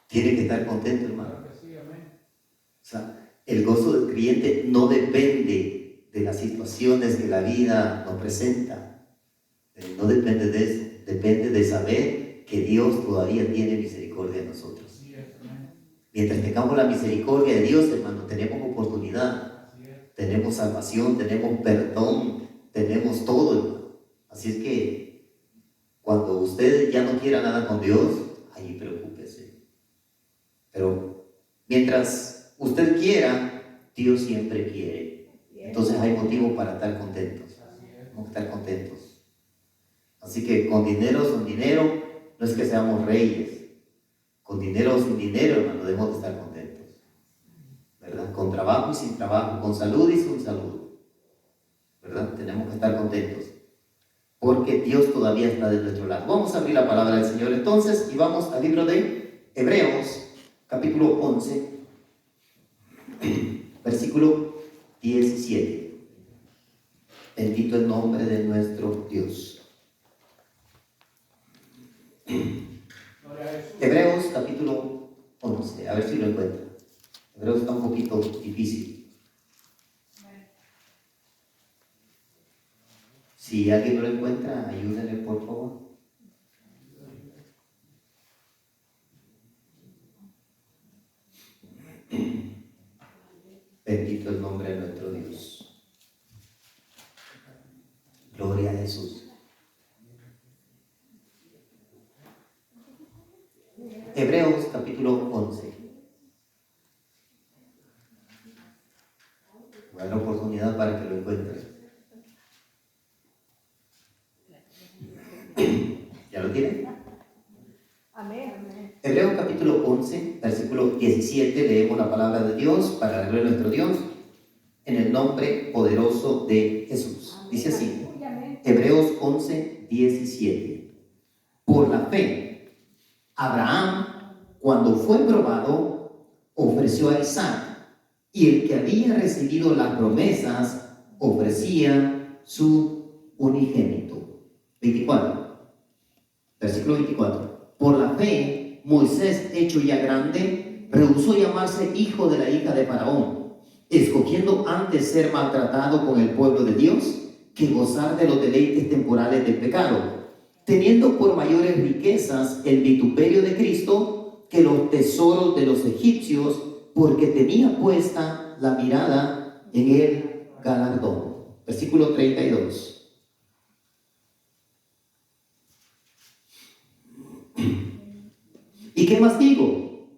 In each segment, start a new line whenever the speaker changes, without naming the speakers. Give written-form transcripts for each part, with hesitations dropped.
Tiene que estar contento, hermano. O sea, el gozo del creyente no depende de las situaciones que la vida nos presenta. No depende de eso. Depende de saber que Dios todavía tiene misericordia de nosotros. Mientras tengamos la misericordia de Dios, hermano, tenemos oportunidad. Tenemos salvación, tenemos perdón, tenemos todo, hermano. Así es que cuando usted ya no quiera nada con Dios, ahí preocúpese. Pero mientras usted quiera, Dios siempre quiere. Entonces hay motivo para estar contentos. Vamos a estar contentos. Así que con dinero o sin dinero, no es que seamos reyes. Con dinero o sin dinero, hermano, debemos de estar contentos. ¿Verdad? Con trabajo y sin trabajo, con salud y sin salud. ¿Verdad? Tenemos que estar contentos. Porque Dios todavía está de nuestro lado. Vamos a abrir la palabra del Señor entonces y vamos al libro de Hebreos, capítulo 11, versículo 17. Bendito el nombre de nuestro Dios. Hebreos, capítulo 11. A ver si lo encuentra. Hebreos está un poquito difícil. Si alguien no lo encuentra, ayúdenle por favor. Bendito el nombre de nuestro Dios. Gloria a Jesús. Hebreos capítulo 11. Voy a dar la oportunidad para que lo encuentre. ¿Ya lo tiene?
Amén.
Hebreos capítulo 11, versículo 17, leemos la palabra de Dios para la gloria de nuestro Dios en el nombre poderoso de Jesús. Dice así, Hebreos 11, 17. Por la fe, Abraham, cuando fue probado, ofreció a Isaac, y el que había recibido las promesas ofrecía su unigénito. 24, versículo 24. Por la fe, Moisés, hecho ya grande, rehusó llamarse hijo de la hija de Faraón, escogiendo antes ser maltratado con el pueblo de Dios que gozar de los deleites temporales del pecado, teniendo por mayores riquezas el vituperio de Cristo que los tesoros de los egipcios, porque tenía puesta la mirada en el galardón. Versículo 32. ¿Y qué más digo?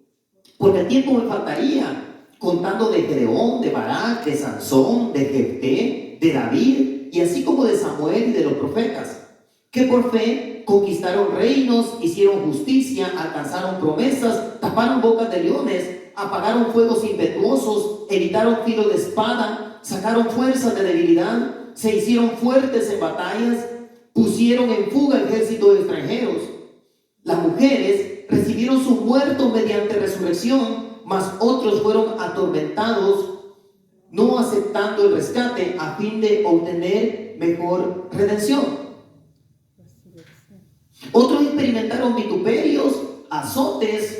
Porque el tiempo me faltaría, contando de Gedeón, de Barak, de Sansón, de Jefté, de David, y así como de Samuel y de los profetas, que por fe conquistaron reinos, hicieron justicia, alcanzaron promesas, taparon bocas de leones, apagaron fuegos impetuosos, evitaron filo de espada, sacaron fuerzas de debilidad, se hicieron fuertes en batallas, pusieron en fuga ejércitos extranjeros. Las mujeres recibieron sus muertos mediante resurrección, mas otros fueron atormentados, no aceptando el rescate a fin de obtener mejor redención. Otros experimentaron vituperios, azotes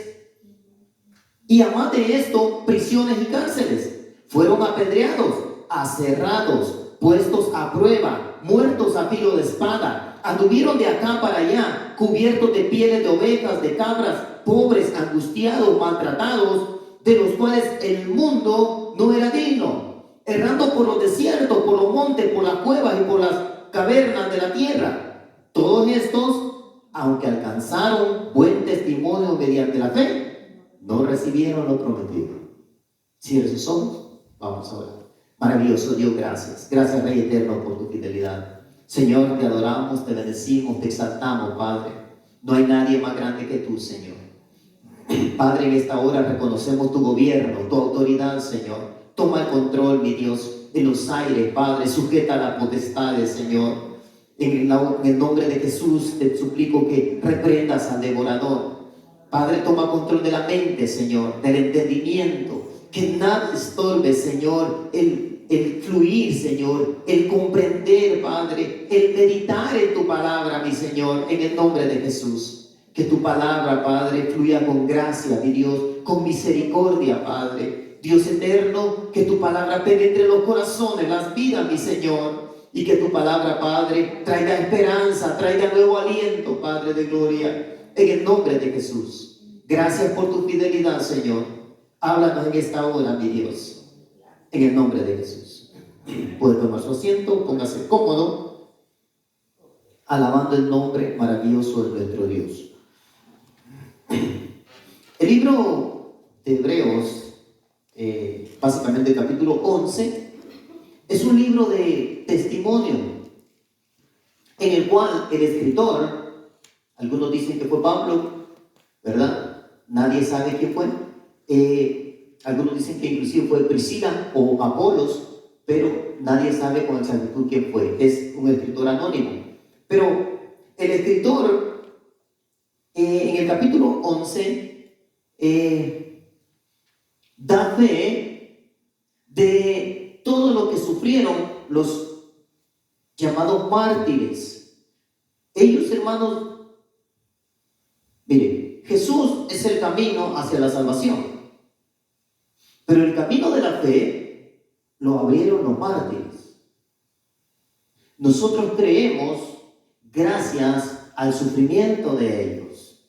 y además de esto, prisiones y cárceles. Fueron apedreados, aserrados, puestos a prueba, muertos a filo de espada. Anduvieron de acá para allá, cubiertos de pieles de ovejas, de cabras, pobres, angustiados, maltratados, de los cuales el mundo no era digno, errando por los desiertos, por los montes, por las cuevas y por las cavernas de la tierra. Todos estos, aunque alcanzaron buen testimonio mediante la fe, no recibieron lo prometido. Cierre sus ojos, vamos a orar. Maravilloso Dios, gracias. Gracias, Rey eterno, por tu fidelidad. Señor, te adoramos, te bendecimos, te exaltamos, Padre. No hay nadie más grande que tú, Señor. Padre, en esta hora reconocemos tu gobierno, tu autoridad, Señor. Toma el control, mi Dios, de los aires, Padre. Sujeta las potestades, Señor. En el nombre de Jesús te suplico que reprendas al devorador. Padre, toma control de la mente, Señor, del entendimiento. Que nada estorbe, Señor, el fluir, Señor, el comprender, Padre, el meditar en tu palabra, mi Señor, en el nombre de Jesús. Que tu palabra, Padre, fluya con gracia, mi Dios, con misericordia, Padre. Dios eterno, que tu palabra penetre los corazones, las vidas, mi Señor. Y que tu palabra, Padre, traiga esperanza, traiga nuevo aliento, Padre de gloria. En el nombre de Jesús. Gracias por tu fidelidad, Señor. Háblanos en esta hora, mi Dios. En el nombre de Jesús. Puede tomar su asiento, póngase cómodo, alabando el nombre maravilloso de nuestro Dios. El libro de Hebreos, básicamente el capítulo 11, es un libro de testimonio en el cual el escritor, algunos dicen que fue Pablo, ¿verdad? Nadie sabe quién fue. Algunos dicen que inclusive fue Priscila o Apolos, pero nadie sabe con exactitud quién fue. Es un escritor anónimo. Pero el escritor, en el capítulo 11, da fe de todo lo que sufrieron los llamados mártires. Ellos, hermanos, miren, Jesús es el camino hacia la salvación, pero el camino de la fe lo abrieron los mártires. Nosotros creemos gracias al sufrimiento de ellos.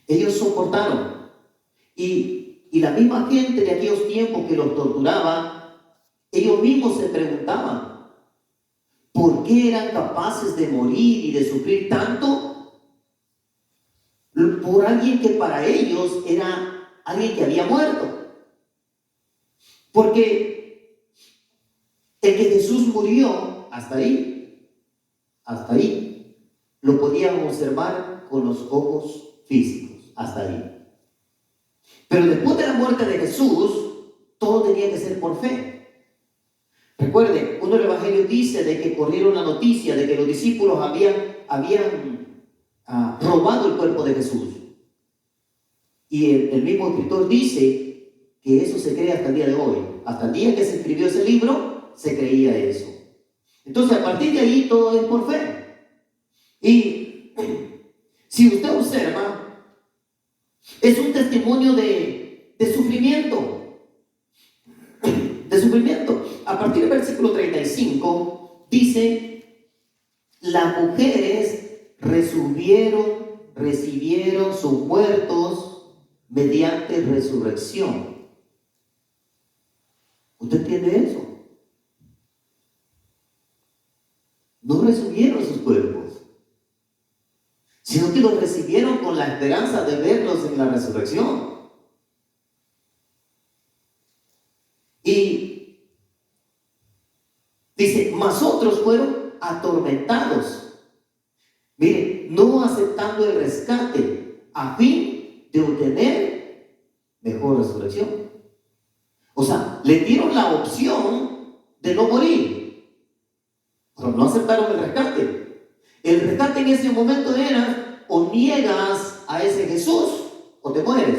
Ellos soportaron. Y la misma gente de aquellos tiempos que los torturaba, ellos mismos se preguntaban, ¿por qué eran capaces de morir y de sufrir tanto por alguien que para ellos era alguien que había muerto? Porque el que Jesús murió, hasta ahí, lo podían observar con los ojos físicos, hasta ahí. Pero después de la muerte de Jesús, todo tenía que ser por fe. Recuerden, uno de los evangelios dice de que corrieron la noticia de que los discípulos habían robado el cuerpo de Jesús. Y el mismo escritor dice que eso se cree hasta el día de hoy. Hasta el día que se escribió ese libro, se creía eso. Entonces, a partir de ahí, todo es por fe. Y si usted observa, es un testimonio de sufrimiento. De sufrimiento. A partir del versículo 35 dice: las mujeres recibieron sus muertos mediante resurrección. ¿Usted entiende eso? No recibieron sus cuerpos, sino que los recibieron con la esperanza de verlos en la resurrección. Y dice, mas otros fueron atormentados. Mire, no aceptando el rescate a fin de obtener mejor resurrección. O sea, le dieron la opción de no morir, pero no aceptaron el rescate. El rescate en ese momento era: o niegas a ese Jesús o te mueres.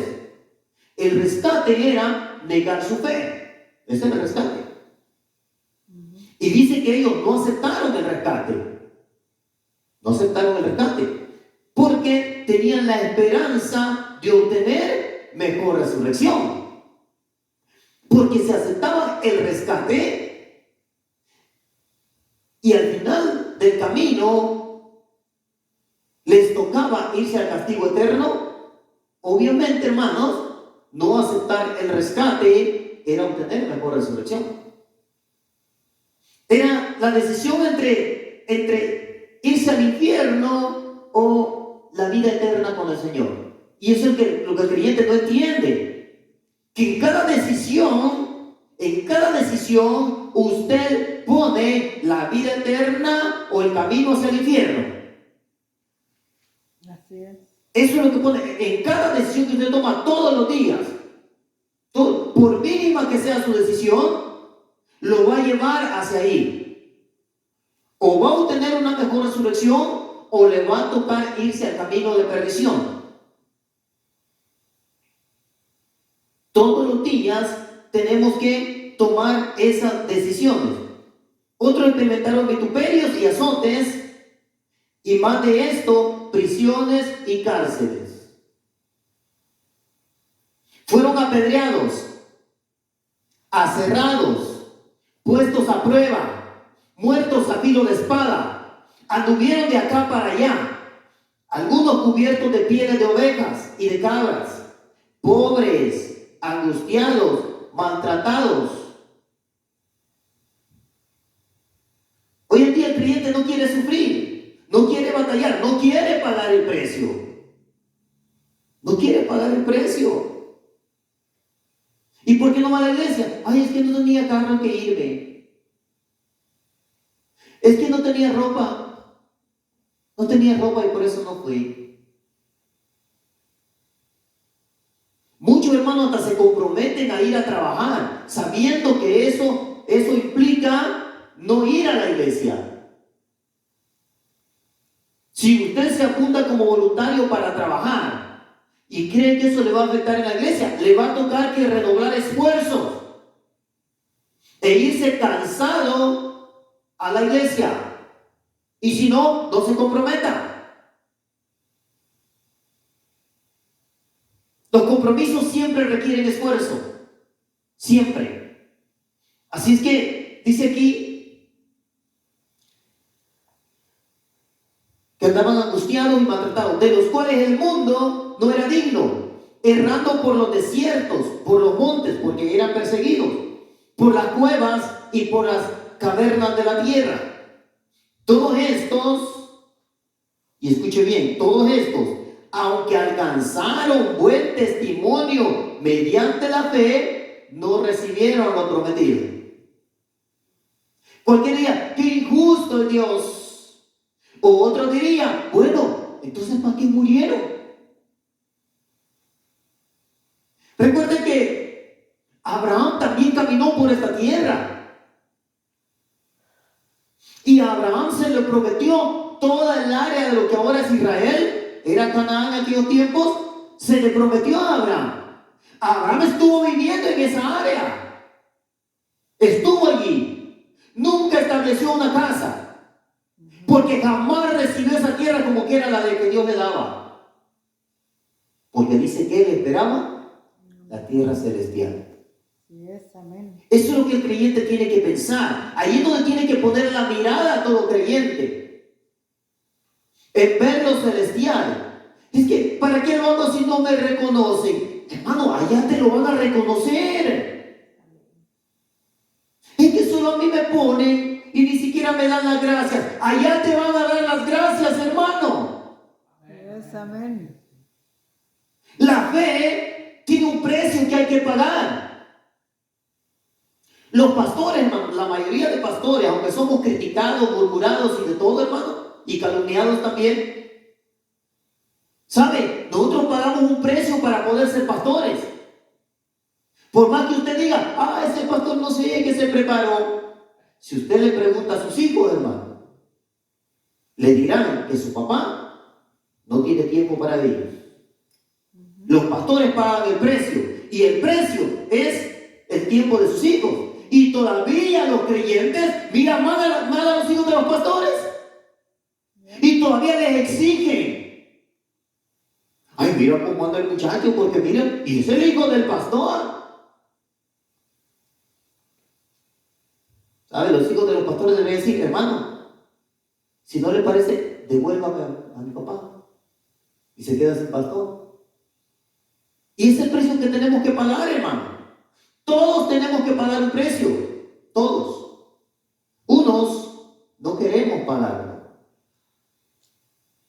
El rescate era negar su fe. Ese era el rescate. Y dice que ellos no aceptaron el rescate. No aceptaron el rescate porque tenían la esperanza de obtener mejor resurrección. Porque si aceptaban el rescate y al final del camino les tocaba irse al castigo eterno, obviamente, hermanos, no aceptar el rescate era obtener mejor resurrección. Era la decisión entre irse al infierno o la vida eterna con el Señor. Y eso es lo que el creyente no entiende. Que en cada decisión usted pone la vida eterna o el camino hacia el infierno.
Así es.
Eso es lo que pone en cada decisión que usted toma todos los días. Por mínima que sea su decisión, lo va a llevar hacia ahí. O va a obtener una mejor resurrección, o le va a tocar irse al camino de perdición. Todos los días tenemos que tomar esas decisiones. Otros experimentaron vituperios y azotes, y más de esto prisiones y cárceles. Fueron apedreados, aserrados, puestos a prueba, muertos a filo de espada. Anduvieron de acá para allá, algunos cubiertos de pieles de ovejas y de cabras, pobres, angustiados, maltratados. Hoy en día el creyente no quiere sufrir, no quiere batallar, no quiere pagar el precio. No quiere pagar el precio. ¿Y por qué no va a la iglesia? Ay, es que no tenía carro que irme. Es que no tenía ropa. No tenía ropa y por eso no fui. Muchos hermanos hasta se comprometen a ir a trabajar, sabiendo que eso implica no ir a la iglesia. Si usted se apunta como voluntario para trabajar y cree que eso le va a afectar en la iglesia, le va a tocar que redoblar esfuerzos e irse cansado a la iglesia. Y si no, no se comprometa. Los compromisos siempre requieren esfuerzo. Siempre. Así es que dice aquí que andaban angustiados y maltratados, de los cuales el mundo no era digno, errando por los desiertos, por los montes, porque eran perseguidos, por las cuevas y por las cavernas de la tierra. Todos estos, y escuche bien, todos estos, aunque alcanzaron buen testimonio mediante la fe, no recibieron lo prometido. Cualquier día, qué injusto es Dios. O otro diría, bueno, entonces ¿para qué murieron? Recuerden que Abraham también caminó por esta tierra. Y a Abraham se le prometió toda el área de lo que ahora es Israel, era Canaán en aquellos tiempos, se le prometió a Abraham. Abraham estuvo viviendo en esa área, estuvo allí, nunca estableció una casa, porque jamás recibió esa tierra como que era la de que Dios le daba, porque dice que él esperaba la tierra celestial. Eso es lo que el creyente tiene que pensar. Ahí es donde tiene que poner la mirada a todo creyente, en ver lo celestial. Es que, ¿para qué lo hago si no me reconocen? Hermano, allá te lo van a reconocer. Es que solo a mí me ponen y ni siquiera me dan las gracias. Allá te van a dar las gracias, hermano.
Amén.
La fe tiene un precio que hay que pagar. Los pastores, hermano, la mayoría de pastores, aunque somos criticados, murmurados y de todo, hermano, y calumniados también, ¿sabe? Nosotros pagamos un precio para poder ser pastores. Por más que usted diga, ese pastor no sé que se preparó. Si usted le pregunta a sus hijos, hermano, le dirán que su papá no tiene tiempo para ellos. Los pastores pagan el precio, y el precio es el tiempo de sus hijos. Y todavía los creyentes miran mal a los hijos de los pastores. Y todavía les exigen. Ay, mira cómo anda el muchacho, porque mira, y es el hijo del pastor. ¿Sabe? Los hijos de los pastores deben decir, hermano, si no le parece, devuélvame a mi papá. Y se queda sin pastor. Y ese es el precio que tenemos que pagar, hermano. Todos tenemos que pagar un precio, todos. Unos no queremos pagarlo,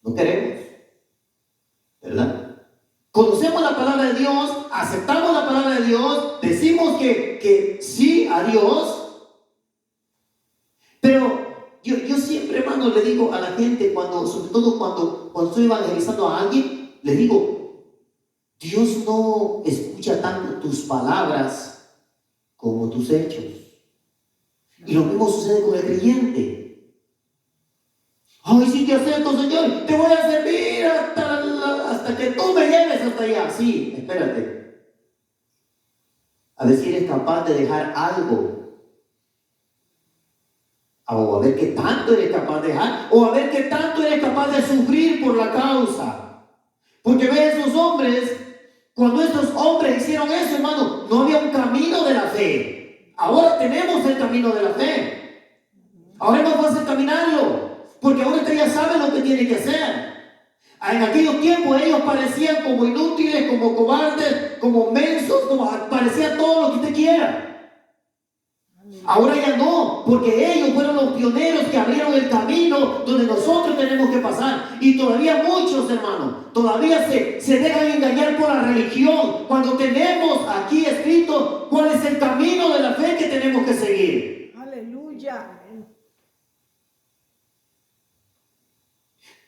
no queremos, ¿verdad? Conocemos la palabra de Dios, aceptamos la palabra de Dios, decimos que sí a Dios, pero yo siempre, hermano, le digo a la gente, sobre todo cuando estoy evangelizando a alguien, le digo, Dios no escucha tanto tus palabras como tus hechos. Y lo mismo sucede con el creyente. Ay, si te acepto, Señor, te voy a servir hasta que tú me lleves hasta allá. Sí, espérate. A ver si eres capaz de dejar algo. O a ver qué tanto eres capaz de dejar, o a ver qué tanto eres capaz de sufrir por la causa. Porque ve esos hombres, cuando estos hombres hicieron eso, hermano, no había un camino de la fe. Ahora tenemos el camino de la fe. Ahora es más fácil caminarlo, porque ahora usted ya sabe lo que tiene que hacer. En aquellos tiempos ellos parecían como inútiles, como cobardes, como mensos, como parecían todo lo que usted quiera. Ahora ya no, porque ellos fueron los pioneros que abrieron el camino donde nosotros tenemos que pasar. Y todavía muchos, hermanos, todavía se dejan engañar por la religión, cuando tenemos aquí escrito cuál es el camino de la fe que tenemos que seguir.
Aleluya.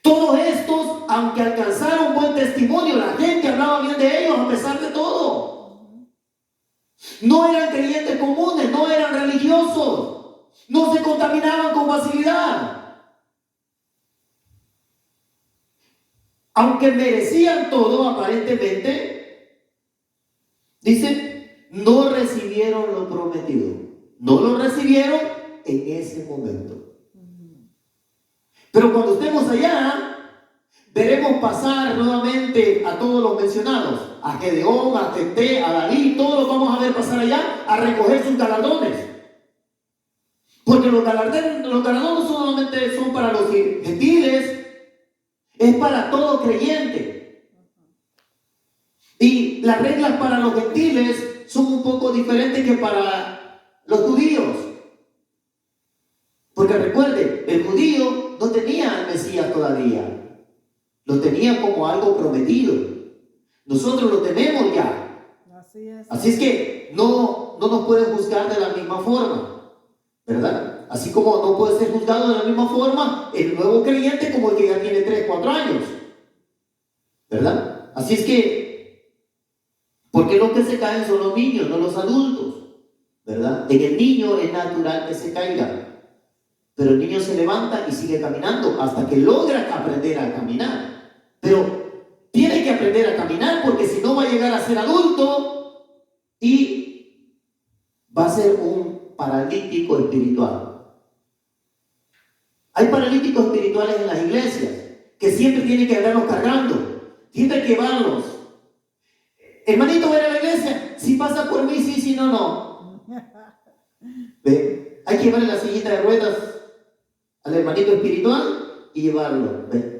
Todos estos, aunque alcanzaron buen testimonio, la gente hablaba bien de ellos a pesar de todo. No eran creyentes comunes, no eran religiosos, no se contaminaban con facilidad. Aunque merecían todo aparentemente, dice, no recibieron lo prometido. No lo recibieron en ese momento. Pero cuando estemos allá, veremos pasar nuevamente a todos los mencionados, a Gedeón, a Jefté, a David, todos los vamos a ver pasar allá a recoger sus galardones. Porque los galardones no solamente son para los gentiles, es para todo creyente. Y las reglas para los gentiles son un poco diferentes que para los judíos. Porque recuerde, el judío no tenía al Mesías todavía. Lo tenía como algo prometido. Nosotros lo tenemos ya. Así es que no nos pueden juzgar de la misma forma, ¿verdad? Así como no puede ser juzgado de la misma forma el nuevo creyente como el que ya tiene 3, 4 años, ¿verdad? Así es que, porque los que se caen son los niños, no los adultos, ¿verdad? En el niño es natural que se caiga. Pero el niño se levanta y sigue caminando hasta que logra aprender a caminar. Pero tiene que aprender a caminar, porque si no va a llegar a ser adulto y va a ser un paralítico espiritual. Hay paralíticos espirituales en las iglesias que siempre tienen que andarlos cargando, siempre hay que llevarlos. Hermanito, ¿va a ir a la iglesia? Si pasa por mí, sí, si no, no. ¿Ve? Hay que llevarle la sillita de ruedas al hermanito espiritual y llevarlo. ¿Ve?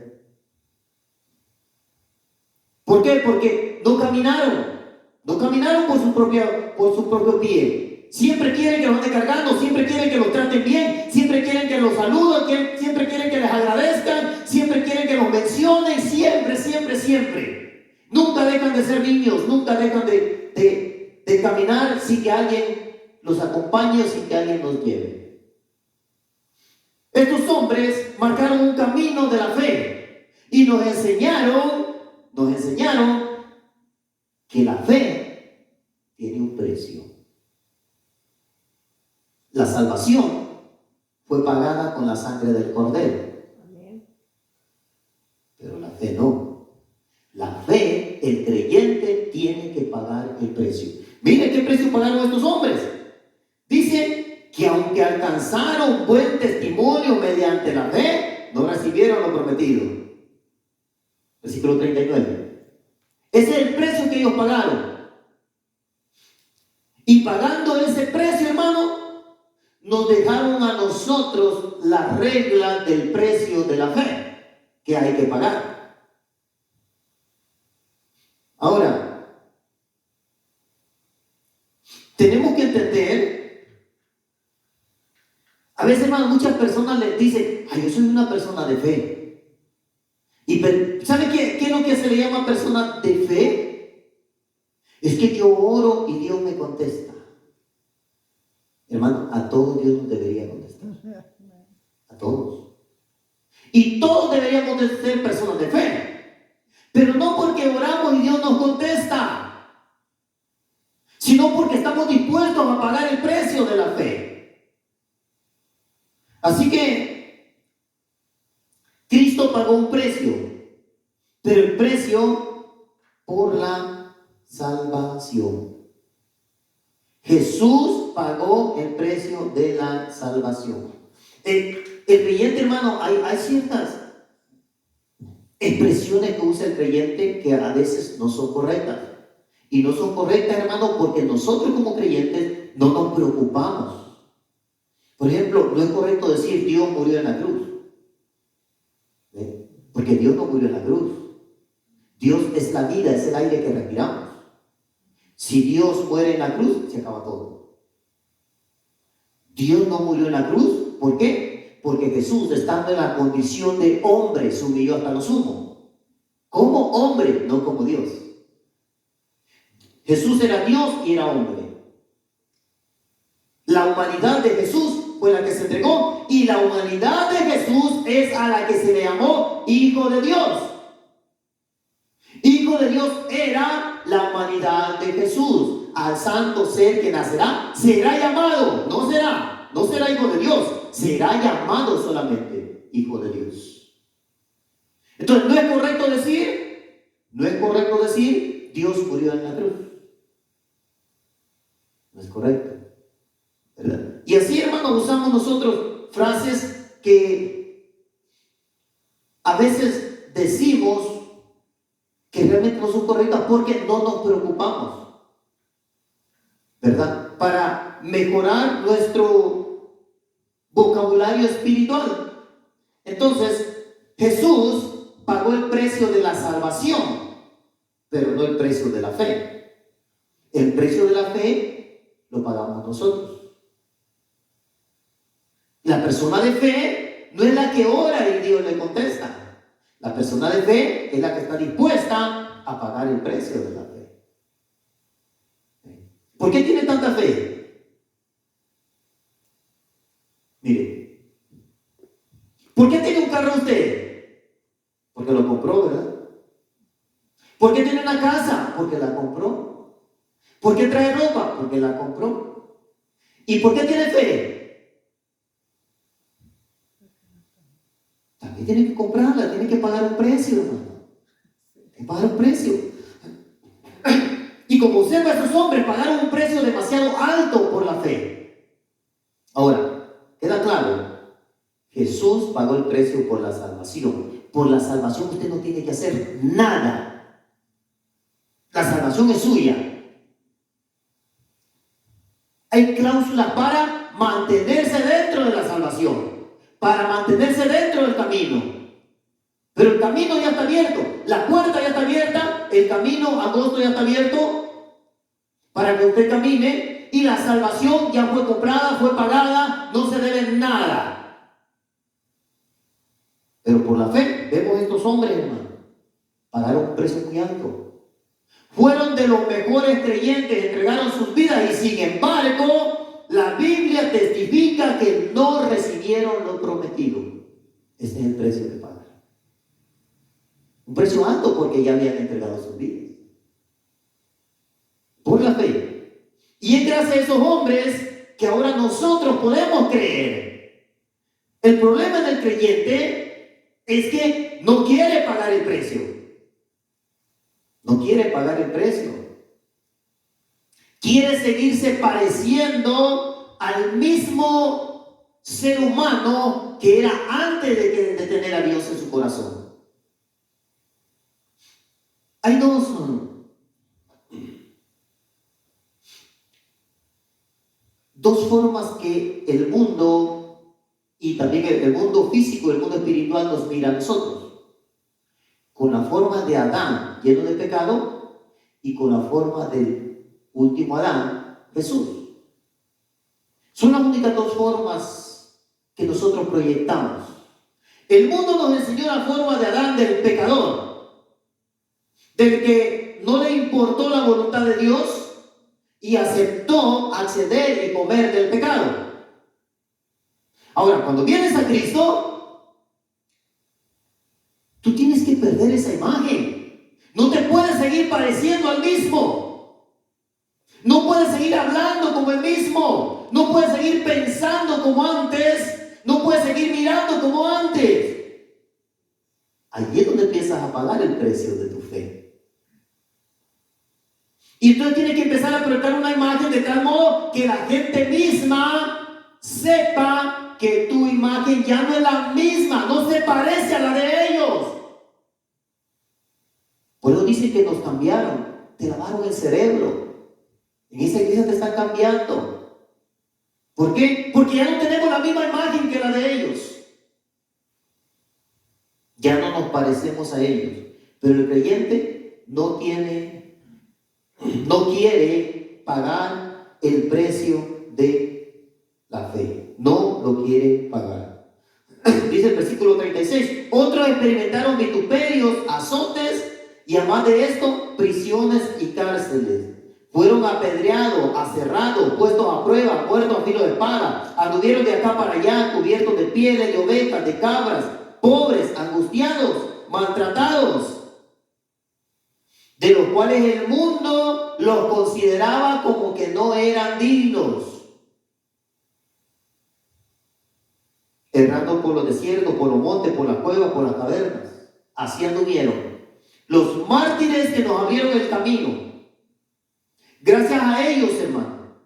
¿Por qué? Porque no caminaron por su propio pie. Siempre quieren que los ande cargando, siempre quieren que los traten bien, siempre quieren que los saluden, siempre quieren que les agradezcan, siempre quieren que los mencionen, siempre. Nunca dejan de ser niños, nunca dejan de caminar sin que alguien los acompañe o sin que alguien los lleve. Estos hombres marcaron un camino de la fe y nos enseñaron que la fe tiene un precio. La salvación fue pagada con la sangre del Cordero. Pero la fe no. La fe, el creyente tiene que pagar el precio. Mire qué precio pagaron estos hombres. Dice que aunque alcanzaron buen testimonio mediante la fe, no recibieron lo prometido. Versículo 39. Ese es el precio que ellos pagaron. Y pagando ese precio, hermano, nos dejaron a nosotros la regla del precio de la fe que hay que pagar. Ahora, tenemos que entender, a veces, hermano, muchas personas les dicen, yo soy una persona de fe. Y ¿sabe qué es lo que se le llama persona de fe? Es que yo oro y Dios me contesta. Hermano, a todos Dios nos debería contestar. A todos. Y todos deberíamos de ser personas de fe. Pero no porque oramos y Dios nos contesta, sino porque estamos dispuestos a pagar el precio de la fe. Así que Cristo pagó un precio, pero el precio por la salvación. Jesús pagó el precio de la salvación. El creyente, hermano, hay ciertas expresiones que usa el creyente que a veces no son correctas. Y no son correctas, hermano, porque nosotros como creyentes no nos preocupamos. Por ejemplo, no es correcto decir Dios murió en la cruz. Porque Dios no murió en la cruz. Dios es la vida, es el aire que respiramos. Si Dios muere en la cruz, se acaba todo. Dios no murió en la cruz. ¿Por qué? Porque Jesús, estando en la condición de hombre, se humilló hasta lo sumo. Como hombre, no como Dios. Jesús era Dios y era hombre. La humanidad de Jesús fue la que se entregó, y la humanidad de Jesús es a la que se le llamó Hijo de Dios. Hijo de Dios era la humanidad de Jesús. Al santo ser que nacerá, será llamado, no será hijo de Dios, será llamado solamente Hijo de Dios. Entonces, no es correcto decir Dios murió en la cruz. No es correcto, ¿verdad? Y así, hermanos, usamos nosotros frases que a veces decimos que realmente no son correctas porque no nos preocupamos, ¿verdad? Para mejorar nuestro vocabulario espiritual. Entonces, Jesús pagó el precio de la salvación, pero no el precio de la fe. El precio de la fe lo pagamos nosotros. La persona de fe no es la que ora y Dios le contesta. La persona de fe es la que está dispuesta a pagar el precio de la fe. ¿Por qué tiene tanta fe? Mire, ¿por qué tiene un carro usted? Porque lo compró, ¿verdad? ¿Por qué tiene una casa? Porque la compró. ¿Por qué trae ropa? Porque la compró. ¿Y por qué tiene fe? También tiene que comprarla, tiene que pagar un precio, hermano. Tiene que pagar un precio. Y como observa, esos hombres pagaron un precio demasiado alto por la fe. Ahora, queda claro, Jesús pagó el precio por la salvación. Por la salvación usted no tiene que hacer nada. La salvación es suya. Hay cláusulas para mantenerse dentro de la salvación, para mantenerse dentro del camino. Pero el camino ya está abierto, la puerta ya está abierta, el camino angosto ya está abierto para que usted camine, y la salvación ya fue comprada, fue pagada, no se debe nada. Pero por la fe, vemos estos hombres, hermano, pagaron un precio muy alto. Fueron de los mejores creyentes, entregaron sus vidas, y sin embargo, la Biblia testifica que no recibieron lo prometido. Este es el precio que pagaron. Un precio alto porque ya habían entregado sus vidas. Por la fe. Y es gracias a esos hombres que ahora nosotros podemos creer. El problema del creyente es que no quiere pagar el precio. No quiere pagar el precio. Quiere seguirse pareciendo al mismo ser humano que era antes de tener a Dios en su corazón. Hay dos formas que el mundo, y también el mundo físico, el mundo espiritual, nos mira a nosotros. Con la forma de Adán lleno de pecado, y con la forma del último Adán, Jesús. Son las únicas dos formas que nosotros proyectamos. El mundo nos enseñó la forma de Adán, del pecador, del que no le importó la voluntad de Dios y aceptó acceder y comer del pecado. Ahora, cuando vienes a Cristo, tú tienes que perder esa imagen. No te puedes seguir pareciendo al mismo. No puedes seguir hablando como el mismo. No puedes seguir pensando como antes. No puedes seguir mirando como antes. Allí es donde empiezas a pagar el precio de tu fe. Y entonces tienes que empezar a proyectar una imagen de tal modo que la gente misma sepa que tu imagen ya no es la misma, no se parece a la de ellos. Por eso dice que nos cambiaron, te lavaron el cerebro. En esa iglesia te están cambiando. ¿Por qué? Porque ya no tenemos la misma imagen que la de ellos. Ya no nos parecemos a ellos. Pero el creyente no quiere pagar el precio de la fe. No lo quiere pagar. Dice el versículo 36. Otros experimentaron vituperios, azotes y además de esto, prisiones y cárceles. Fueron apedreados, aserrados, puestos a prueba, muertos a filo de espada. Anduvieron de acá para allá, cubiertos de pieles, de ovejas, de cabras, pobres, angustiados, maltratados, de los cuales el mundo los consideraba como que no eran dignos. Errando por los desiertos, por los montes, por las cuevas, por las cavernas. Así anduvieron. Los mártires que nos abrieron el camino. Gracias a ellos, hermano,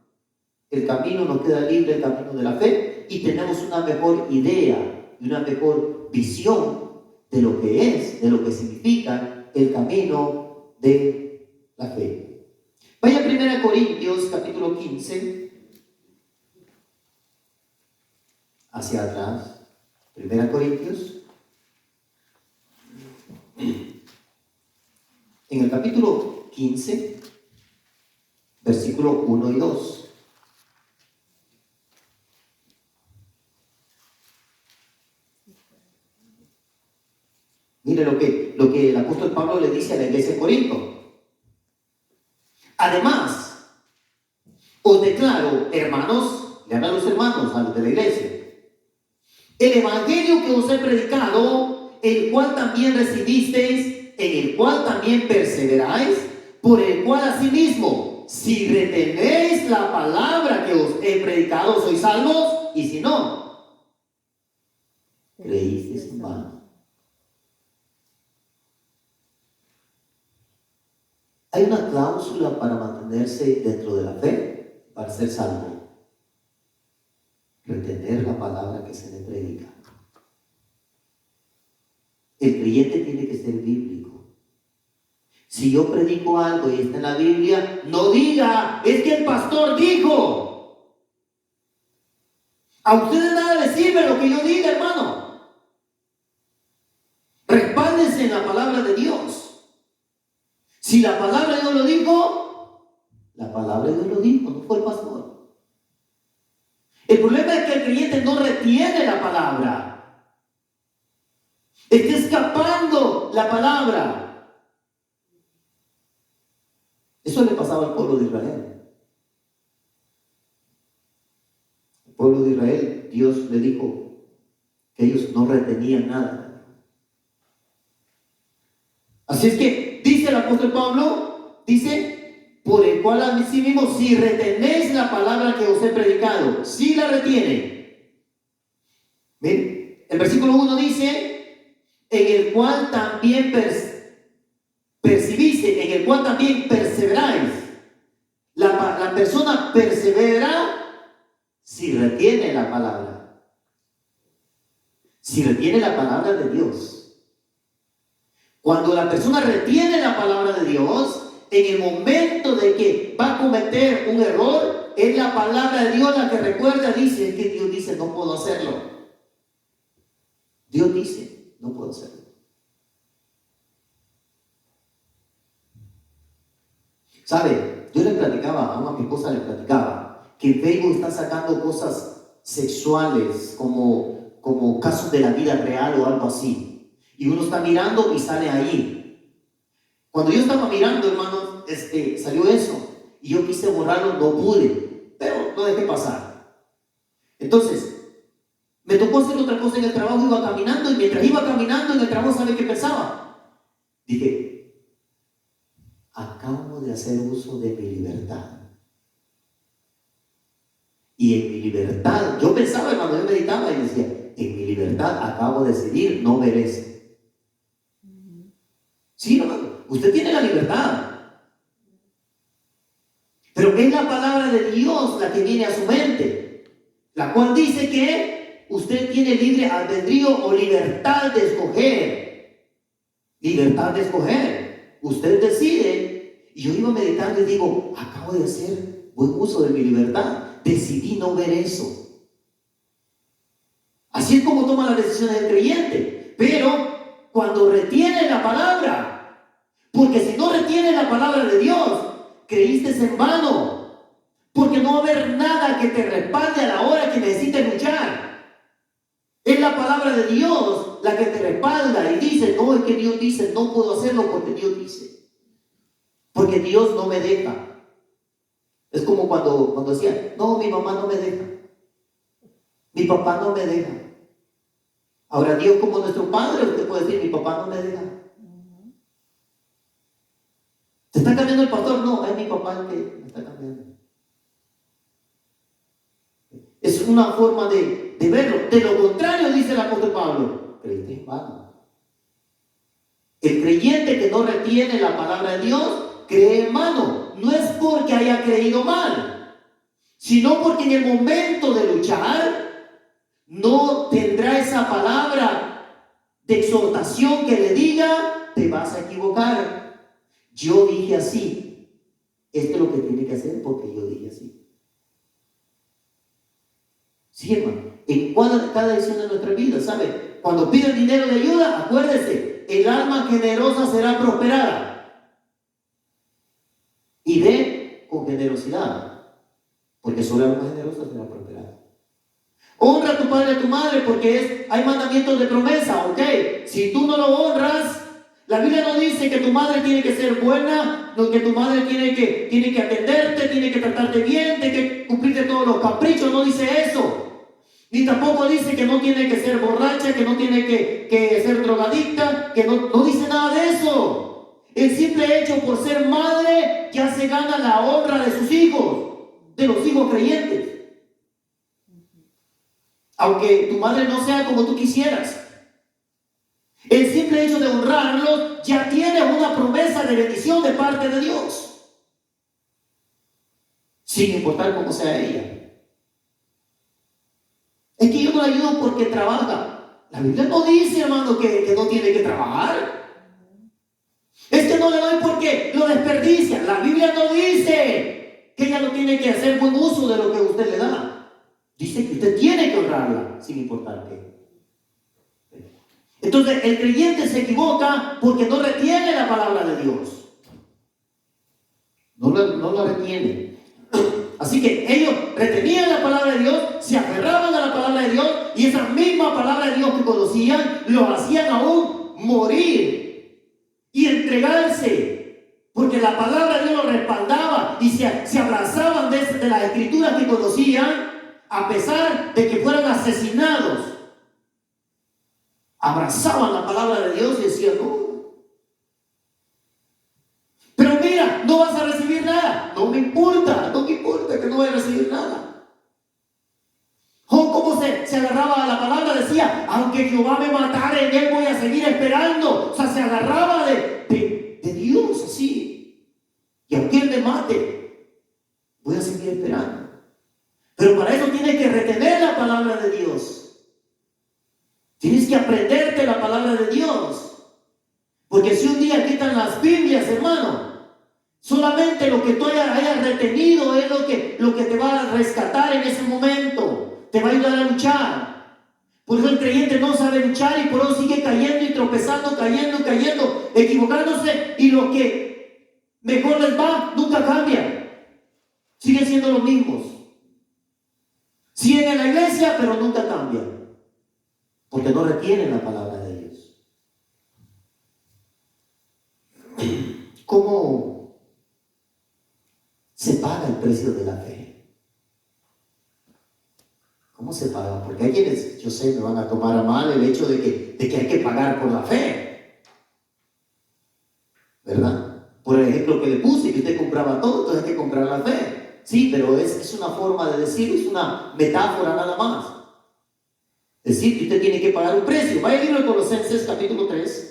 el camino nos queda libre, el camino de la fe, y tenemos una mejor idea y una mejor visión de lo que es, de lo que significa el camino de la fe. Vaya a 1 Corintios capítulo 15, hacia atrás. 1 Corintios, en el capítulo 15, versículo 1 y 2. Mire lo que el apóstol Pablo le dice a la iglesia de Corinto. Además, os declaro, hermanos, le hablan a los hermanos, a los de la iglesia, el evangelio que os he predicado, el cual también recibisteis, en el cual también perseveráis, por el cual asimismo, si retenéis la palabra que os he predicado, sois salvos, y si no, creísteis en vano. Hay una cláusula para mantenerse dentro de la fe, para ser salvo. Retener la palabra que se le predica. El creyente tiene que ser bíblico. Si yo predico algo y está en la Biblia, no diga, es que el pastor dijo. A ustedes nada les sirve lo que yo diga, hermano. Respáldense en la palabra de Dios. Si la palabra de Dios lo dijo, la palabra de Dios lo dijo, no fue el pastor. El problema es que el creyente no retiene la palabra. Está escapando la palabra. Eso le pasaba al pueblo de Israel. El pueblo de Israel, Dios le dijo que ellos no retenían nada. Así es que dice el apóstol Pablo, dice, por el cual a sí mismo, si retenéis la palabra que os he predicado, si la retienen. ¿Ven? El versículo 1 dice, en el cual también percibiste, en el cual también perseveráis. La persona persevera si retiene la palabra. Si retiene la palabra de Dios. Cuando la persona retiene la palabra de Dios, en el momento de que va a cometer un error, es la palabra de Dios la que recuerda, dice, es que Dios dice, no puedo hacerlo. Dios dice, no puedo hacerlo. ¿Sabe? Yo le platicaba, a mi esposa le platicaba, que en Facebook están sacando cosas sexuales como casos de la vida real o algo así. Y uno está mirando y sale ahí. Cuando yo estaba mirando, hermanos, salió eso. Y yo quise borrarlo, no pude. Pero lo dejé pasar. Entonces, me tocó hacer otra cosa en el trabajo. Iba caminando y mientras iba caminando en el trabajo, ¿sabe qué pensaba? Dije, acabo de hacer uso de mi libertad. Y en mi libertad, yo pensaba, hermano, yo meditaba y decía, en mi libertad acabo de decidir no ver eso. Sí, hermano, usted tiene la libertad. Pero es la palabra de Dios la que viene a su mente, la cual dice que usted tiene libre albedrío o libertad de escoger. Libertad de escoger. Usted decide. Y yo iba meditando y digo, acabo de hacer buen uso de mi libertad. Decidí no ver eso. Así es como toma las decisiones del creyente. Pero cuando retiene la palabra, porque si no retiene la palabra de Dios, creíste en vano. Porque no va a haber nada que te respalde a la hora que necesites luchar. Es la palabra de Dios la que te respalda y dice, no, es que Dios dice, no puedo hacerlo porque Dios dice. Porque Dios no me deja. Es como cuando decía, no, mi mamá no me deja. Mi papá no me deja. Ahora Dios como nuestro Padre, usted puede decir, mi papá no me deja. ¿Te está cambiando el pastor? No, es mi papá el que me está cambiando. Es una forma de verlo. De lo contrario, dice el apóstol Pablo, creíste en vano. El creyente que no retiene la palabra de Dios, cree en vano. No es porque haya creído mal, sino porque en el momento de luchar, no tendrá esa palabra de exhortación que le diga, te vas a equivocar. Yo dije así. Esto es lo que tiene que hacer porque yo dije así. Sí, hermano, en cada decisión de nuestra vida, ¿sabe? Cuando piden dinero de ayuda, acuérdese, el alma generosa será prosperada. Y dé con generosidad, porque solo el alma generosa será prosperada. Honra a tu padre y a tu madre, porque hay mandamientos de promesa, ¿ok? Si tú no lo honras, la Biblia no dice que tu madre tiene que ser buena, no, que tu madre tiene que atenderte, tiene que tratarte bien, tiene que cumplirte todos los caprichos, no dice eso. Ni tampoco dice que no tiene que ser borracha, que no tiene que ser drogadicta, que no dice nada de eso. El simple hecho por ser madre ya se gana la honra de sus hijos, de los hijos creyentes. Aunque tu madre no sea como tú quisieras. El simple hecho de honrarlos ya tiene una promesa de bendición de parte de Dios. Sin importar cómo sea ella. Es que yo no la ayudo porque trabaja. La Biblia no dice, hermano, que no tiene que trabajar. Es que no le doy porque lo desperdicia. La Biblia no dice que ella no tiene que hacer buen uso de lo que usted le da. Dice que usted tiene que honrarla, sin importar qué. Entonces, el creyente se equivoca porque no retiene la palabra de Dios. No la retiene. Así que ellos retenían la palabra de Dios, se aferraban a la palabra de Dios y esa misma palabra de Dios que conocían, lo hacían aún morir y entregarse, porque la palabra de Dios los respaldaba y se abrazaban de las escrituras que conocían, a pesar de que fueran asesinados. Abrazaban la palabra de Dios y decían, no. Pero mira, no vas a recibir nada. No me importa que no vaya a recibir nada. Job, ¿cómo se agarraba a la palabra? Decía, aunque Jehová me matare, en él voy a seguir esperando. O sea, se agarraba de Dios así. Y aunque él me mate, voy a seguir esperando. Pero para eso tienes que retener la palabra de Dios. Tienes que aprenderte la palabra de Dios. Porque si un día quitan las Biblias, hermano, solamente lo que tú hayas retenido es lo que te va a rescatar en ese momento. Te va a ayudar a luchar. Por eso el creyente no sabe luchar y por eso sigue cayendo y tropezando, cayendo, equivocándose. Y lo que mejor les va, nunca cambia. Siguen siendo los mismos. Siguen en la iglesia, pero nunca cambian. Porque no retienen la palabra de Dios. ¿Cómo se paga el precio de la fe? ¿Cómo se paga? Porque hay quienes, yo sé, me van a tomar a mal el hecho de que hay que pagar por la fe. ¿Verdad? Por el ejemplo que le puse, que usted compraba todo, entonces hay que comprar la fe. Sí, pero es una forma de decirlo, es una metáfora nada más. Es decir, que usted tiene que pagar un precio. Vaya al libro de Colosenses, capítulo 3.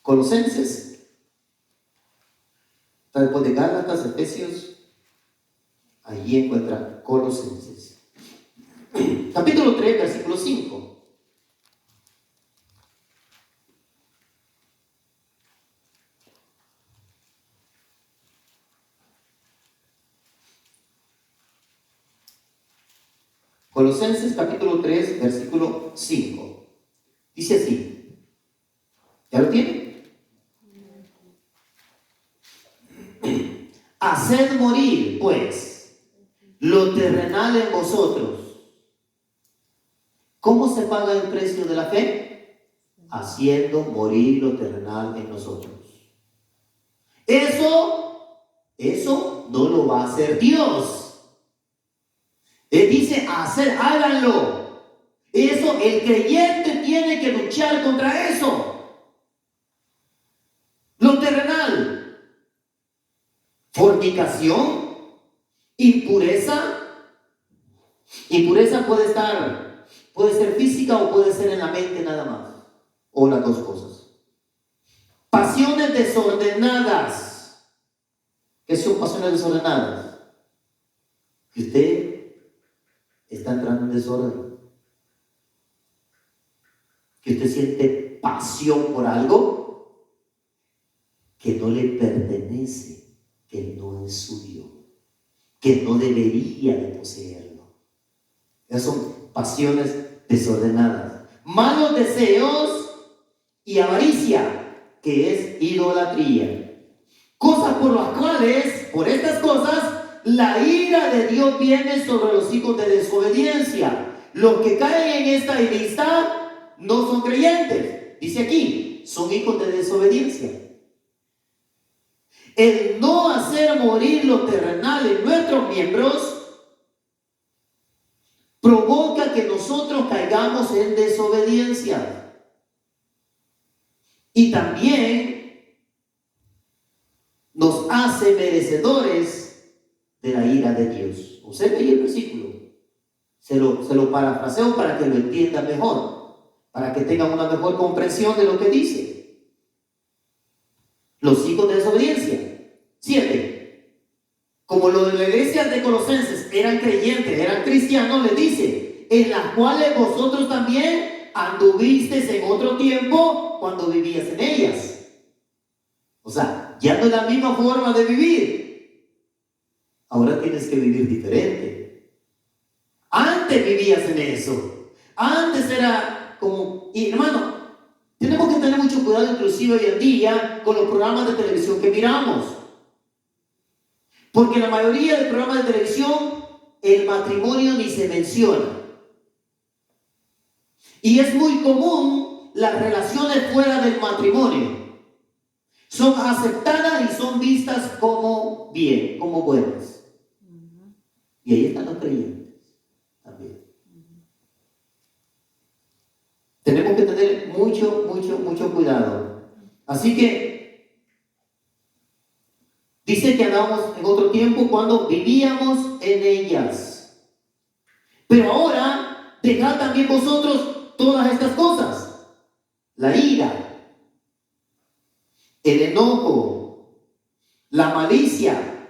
Colosenses, está después de Gálatas, Efesios, allí encuentra Colosenses. Capítulo 3, versículo 5. Colosenses capítulo 3, versículo 5. Dice así. ¿Ya lo tiene? Haced morir, pues, lo terrenal en vosotros. ¿Cómo se paga el precio de la fe? Haciendo morir lo terrenal en nosotros. Eso no lo va a hacer Dios. Él dice, háganlo. Eso, el creyente tiene que luchar contra eso. Lo terrenal. Fornicación, impureza. Impureza puede ser física o puede ser en la mente nada más. O las dos cosas. Pasiones desordenadas. ¿Qué son pasiones desordenadas? Que usted está entrando en desorden. Que usted siente pasión por algo que no le pertenece, que no es suyo, que no debería de poseerlo. Esas son pasiones desordenadas. Malos deseos y avaricia, que es idolatría. Cosas por las cuales, por estas cosas, la ira de Dios viene sobre los hijos de desobediencia. Los que caen en esta lista no son creyentes. Dice aquí, son hijos de desobediencia. El no hacer morir lo terrenal en nuestros miembros provoca que nosotros caigamos en desobediencia. Y también nos hace merecedores de la ira de Dios. Observe ahí el versículo. Se lo parafraseo para que lo entienda mejor, para que tengan una mejor comprensión de lo que dice. Los hijos de desobediencia. 7. Como los de la iglesia de Colosenses eran creyentes, eran cristianos, les dice, en las cuales vosotros también anduvisteis en otro tiempo cuando vivías en ellas. O sea, ya no es la misma forma de vivir. Ahora tienes que vivir diferente. Antes vivías en eso. Antes era como... Y hermano, tenemos que tener mucho cuidado inclusive hoy en día con los programas de televisión que miramos. Porque en la mayoría de programas de televisión el matrimonio ni se menciona. Y es muy común las relaciones fuera del matrimonio. Son aceptadas y son vistas como bien, como buenas. Y ahí están los creyentes también. Tenemos que tener mucho cuidado. Así que dice que andábamos en otro tiempo cuando vivíamos en ellas. Pero ahora dejad también vosotros todas estas cosas: la ira, el enojo, la malicia,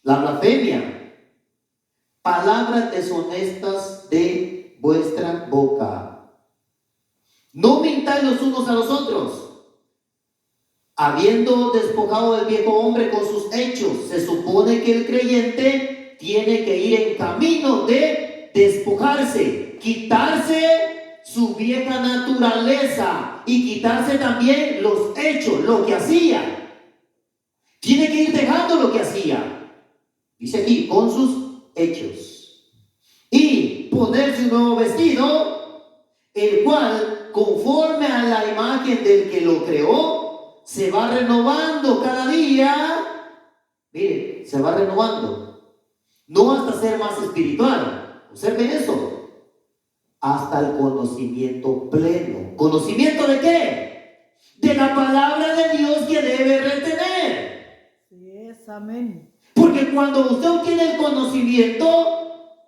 la blasfemia, palabras deshonestas de vuestra boca. No mintáis los unos a los otros, habiendo despojado del viejo hombre con sus hechos. Se supone que el creyente tiene que ir en camino de despojarse, quitarse su vieja naturaleza y quitarse también los hechos, lo que hacía. Tiene que ir dejando lo que hacía. Dice aquí, con sus hechos. Y ponerse un nuevo vestido, el cual, conforme a la imagen del que lo creó, se va renovando cada día. Mire, se va renovando. No hasta ser más espiritual. Observen eso. Hasta el conocimiento pleno. ¿Conocimiento de qué? De la palabra de Dios que debe retener.
Sí es, amén.
Porque cuando usted obtiene el conocimiento,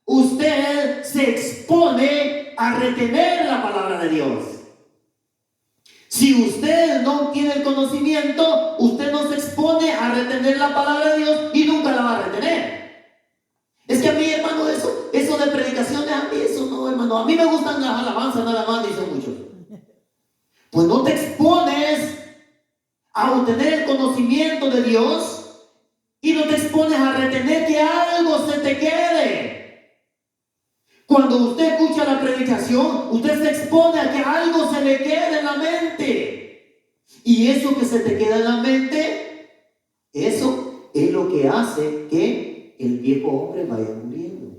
usted se expone a retener la palabra de Dios. Si usted no obtiene el conocimiento, usted no se expone a retener la palabra de Dios y nunca la va a retener. no, a mí me gustan las alabanzas nada más, dicen muchos. Pues no te expones a obtener el conocimiento de Dios y no te expones a retener que algo se te quede. Cuando usted escucha la predicación, usted se expone a que algo se le quede en la mente. Y eso que se te queda en la mente, eso es lo que hace que el viejo hombre vaya muriendo.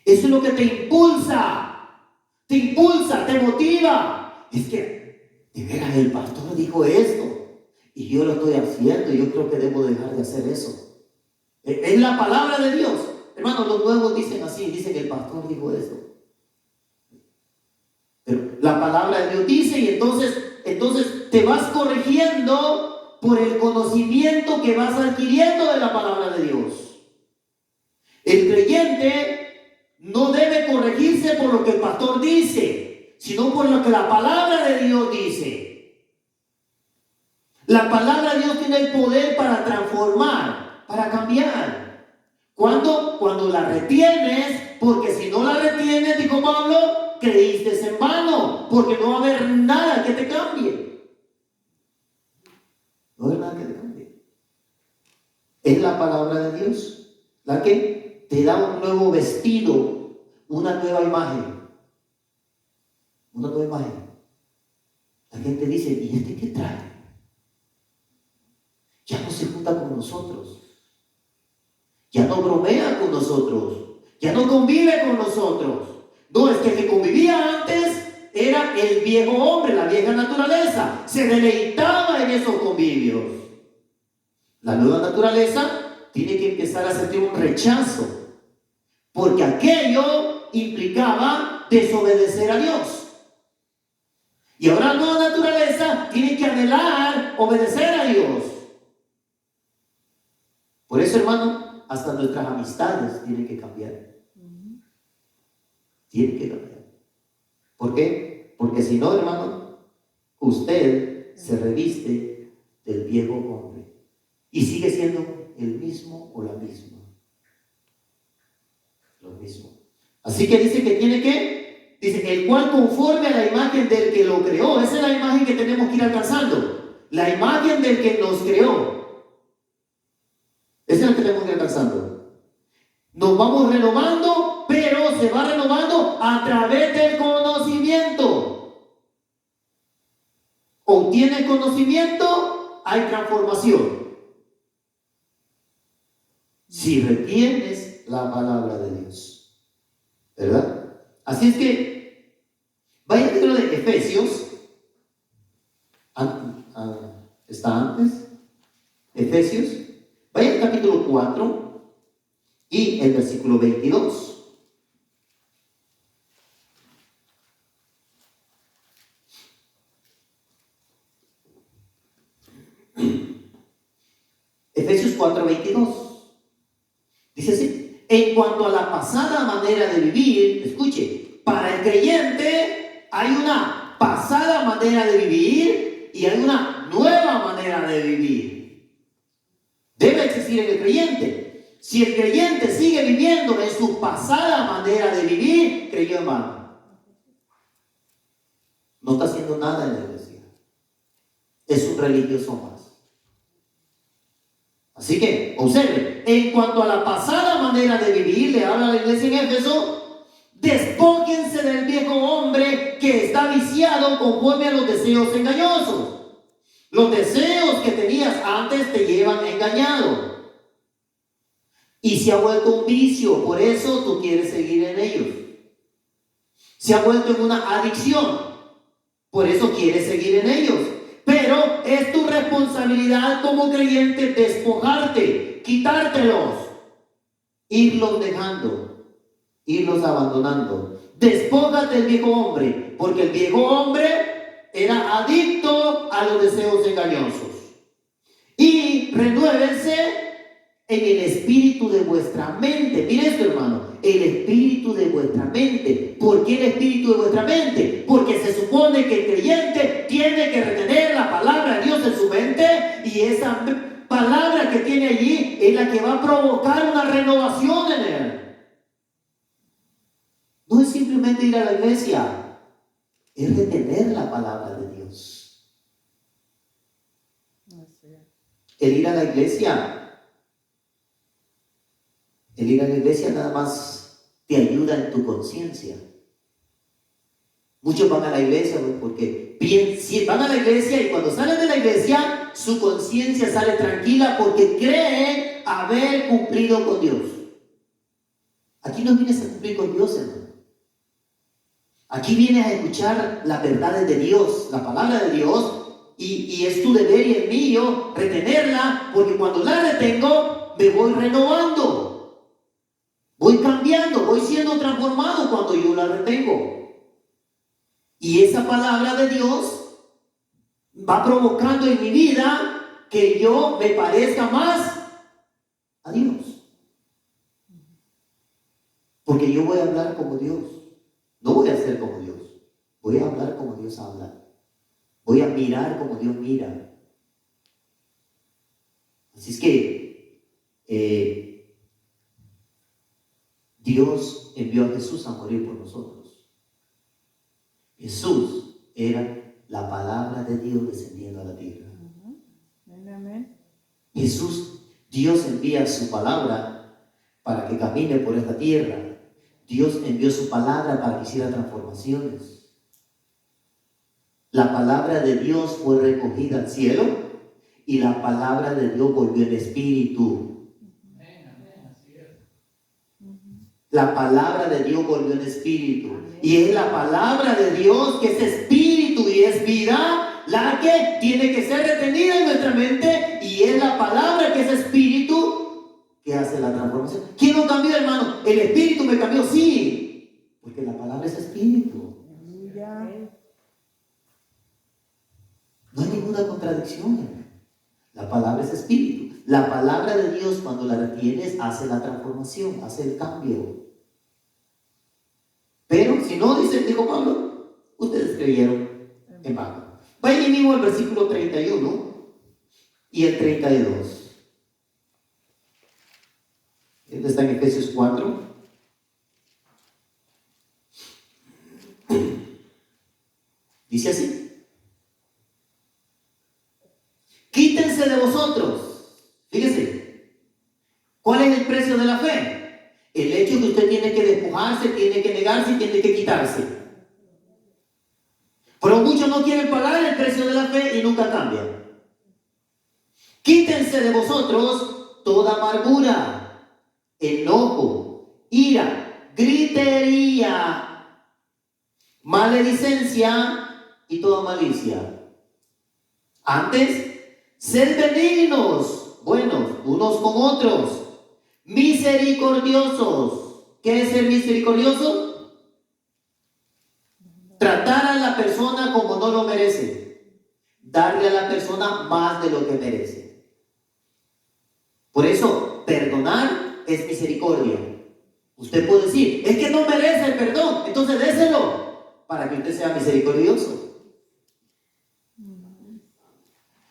Eso es lo que te impulsa, te motiva. Es que, de veras, el pastor dijo esto y yo lo estoy haciendo y yo creo que debo dejar de hacer eso. Es la palabra de Dios. Hermanos, los nuevos dicen así, dicen que el pastor dijo esto. Pero la palabra de Dios dice y entonces te vas corrigiendo por el conocimiento que vas adquiriendo de la palabra de Dios. El creyente no debe corregirse por lo que el pastor dice, sino por lo que la palabra de Dios dice. La palabra de Dios tiene el poder para transformar, para cambiar. ¿Cuándo? Cuando la retienes, porque si no la retienes, dijo Pablo, creíste en vano, porque no va a haber nada que te cambie. No hay nada que te cambie. Es la palabra de Dios la que te da un nuevo vestido, una nueva imagen. Una nueva imagen. La gente dice, ¿y este qué trae? Ya no se junta con nosotros. Ya no bromea con nosotros. Ya no convive con nosotros. No, es que el que convivía antes era el viejo hombre, la vieja naturaleza. Se deleitaba en esos convivios. La nueva naturaleza tiene que empezar a sentir un rechazo, porque aquello implicaba desobedecer a Dios. Y ahora la nueva naturaleza tiene que anhelar obedecer a Dios. Por eso, hermano, hasta nuestras amistades tienen que cambiar. Tienen que cambiar. ¿Por qué? Porque si no, hermano, usted se reviste del viejo hombre y sigue siendo el mismo o la misma. Lo mismo. Así que dice que tiene que, dice, el cual conforme a la imagen del que lo creó. Esa es la imagen que tenemos que ir alcanzando. La imagen del que nos creó. Esa es la que tenemos que ir alcanzando. Nos vamos renovando, pero se va renovando a través del conocimiento. Obtienes conocimiento, hay transformación. Si retienes la palabra de Dios, ¿verdad? Así es que vaya al libro de Efesios. ¿Está antes? Efesios. Vaya al capítulo 4 y el versículo 22. Efesios 4, 22. Dice así: en cuanto a la pasada manera de vivir, escuche, para el creyente hay una pasada manera de vivir y hay una nueva manera de vivir. Debe existir en el creyente. Si el creyente sigue viviendo en su pasada manera de vivir, creyó en vano. No está haciendo nada en la iglesia. Es un religioso más. Así que, observe, en cuanto a la pasada manera de vivir, le habla la iglesia en Éfeso, despójense del viejo hombre que está viciado conforme a los deseos engañosos. Los deseos que tenías antes te llevan engañado. Y se ha vuelto un vicio, por eso tú quieres seguir en ellos. Se ha vuelto en una adicción, por eso quieres seguir en ellos. Pero es tu responsabilidad como creyente despojarte, quitártelos, irlos dejando, irlos abandonando. Despójate del viejo hombre, porque el viejo hombre era adicto a los deseos engañosos. Y renuévense en el espíritu de vuestra mente. Mire esto, hermano. El espíritu de vuestra mente. ¿Por qué el espíritu de vuestra mente? Porque se supone que el creyente tiene que retener la palabra de Dios en su mente, y esa palabra que tiene allí es la que va a provocar una renovación en él. No es simplemente ir a la iglesia, es retener la palabra de Dios.
Así es.
El ir a la iglesia nada más te ayuda en tu conciencia. Muchos van a la iglesia porque van a la iglesia y cuando salen de la iglesia su conciencia sale tranquila porque creen haber cumplido con Dios. Aquí no vienes a cumplir con Dios, hermano. Aquí vienes a escuchar las verdades de Dios, la palabra de Dios, y es tu deber y el mío retenerla, porque cuando la retengo me voy renovando, voy cambiando, voy siendo transformado cuando yo la retengo. Y esa palabra de Dios va provocando en mi vida que yo me parezca más a Dios. Porque yo voy a hablar como Dios. No voy a ser como Dios. Voy a hablar como Dios habla. Voy a mirar como Dios mira. Así es que Dios envió a Jesús a morir por nosotros. Jesús era la palabra de Dios descendiendo a la tierra.
Amén.
Dios envía su palabra para que camine por esta tierra. Dios envió su palabra para que hiciera transformaciones. La palabra de Dios fue recogida al cielo y la palabra de Dios volvió en espíritu. La palabra de Dios volvió en espíritu. Y es la palabra de Dios que es espíritu y es vida la que tiene que ser retenida en nuestra mente. Y es la palabra que es espíritu que hace la transformación. ¿Quién lo cambió, hermano? El espíritu me cambió, sí. Porque la palabra es espíritu. No hay ninguna contradicción, hermano. La palabra es espíritu. La palabra de Dios, cuando la retienes, hace la transformación, hace el cambio. Pero si no, dijo Pablo, ustedes creyeron en vano. Vaya mismo el versículo 31 y el 32. Este está en Efesios 4. Dice así: quítense de vosotros. Fíjese, ¿cuál es el precio de la fe? El hecho que usted tiene que despojarse, tiene que negarse y tiene que quitarse. Pero muchos no quieren pagar el precio de la fe y nunca cambian. Quítense de vosotros toda amargura, enojo, ira, gritería, maledicencia y toda malicia. Antes, sed benignos, buenos, unos con otros, misericordiosos. ¿Qué es ser misericordioso? Tratar a la persona como no lo merece. Darle a la persona más de lo que merece. Por eso, perdonar es misericordia. Usted puede decir, es que no merece el perdón, entonces déselo para que usted sea misericordioso.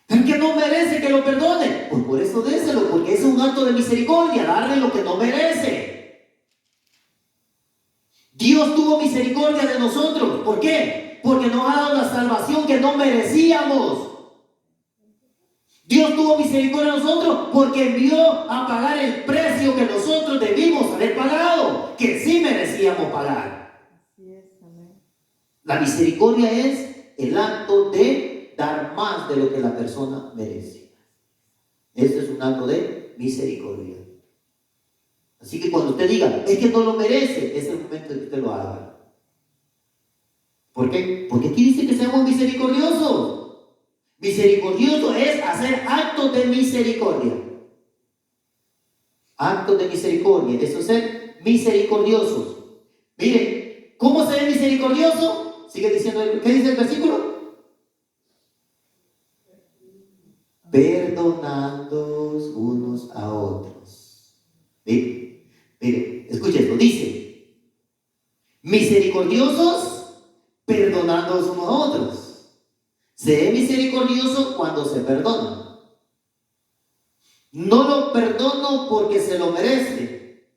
¿Por qué no merece que lo perdone? Pues por eso déselo, porque es un acto de misericordia, darle lo que no merece. Dios tuvo misericordia de nosotros. ¿Por qué? Porque nos ha dado la salvación que no merecíamos. Dios tuvo misericordia de nosotros porque envió a pagar el precio que nosotros debimos haber pagado, que sí merecíamos pagar. La misericordia es el acto de dar más de lo que la persona merece. Este es un acto de misericordia. Así que cuando usted diga, es que no lo merece, es el momento de que usted lo haga. ¿Por qué? Porque aquí dice que seamos misericordiosos. Misericordioso es hacer actos de misericordia. Actos de misericordia, eso es ser misericordiosos. Miren, ¿cómo se ve misericordioso? Sigue diciendo, ¿qué dice el versículo? Perdonando unos a otros. Mire, escuche esto, dice, misericordiosos, perdonando unos a otros. Se es misericordioso cuando se perdona. No lo perdono porque se lo merece.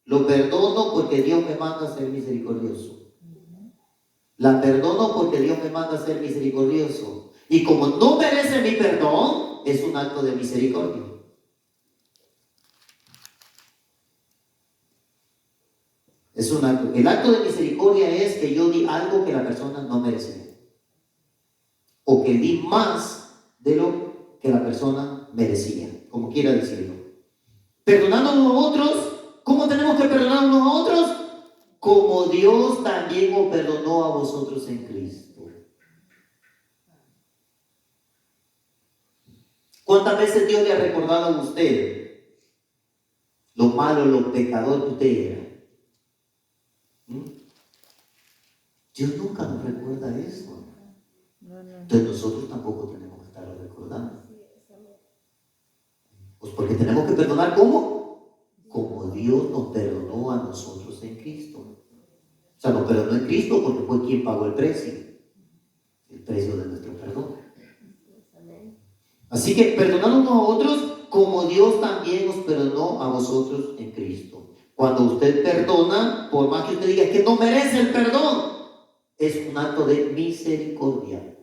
Lo perdono porque Dios me manda a ser misericordioso. La perdono porque Dios me manda a ser misericordioso. Y como no merece mi perdón, es un acto de misericordia. Es un acto. El acto de misericordia es que yo di algo que la persona no merecía. O que di más de lo que la persona merecía, como quiera decirlo. Perdonando unos a otros. ¿Cómo tenemos que perdonar unos a otros? Como Dios también os perdonó a vosotros en Cristo. ¿Cuántas veces Dios le ha recordado a usted lo malo, lo pecador que usted era? Dios nunca nos recuerda eso. Entonces nosotros tampoco tenemos que estarlo recordando. Pues porque tenemos que perdonar ¿cómo? Como Dios nos perdonó a nosotros en Cristo. O sea, nos perdonó en Cristo porque fue quien pagó el precio de nuestro perdón. Así que perdonar unos a otros como Dios también nos perdonó a vosotros en Cristo. Cuando usted perdona, por más que usted diga que no merece el perdón, es un acto de misericordia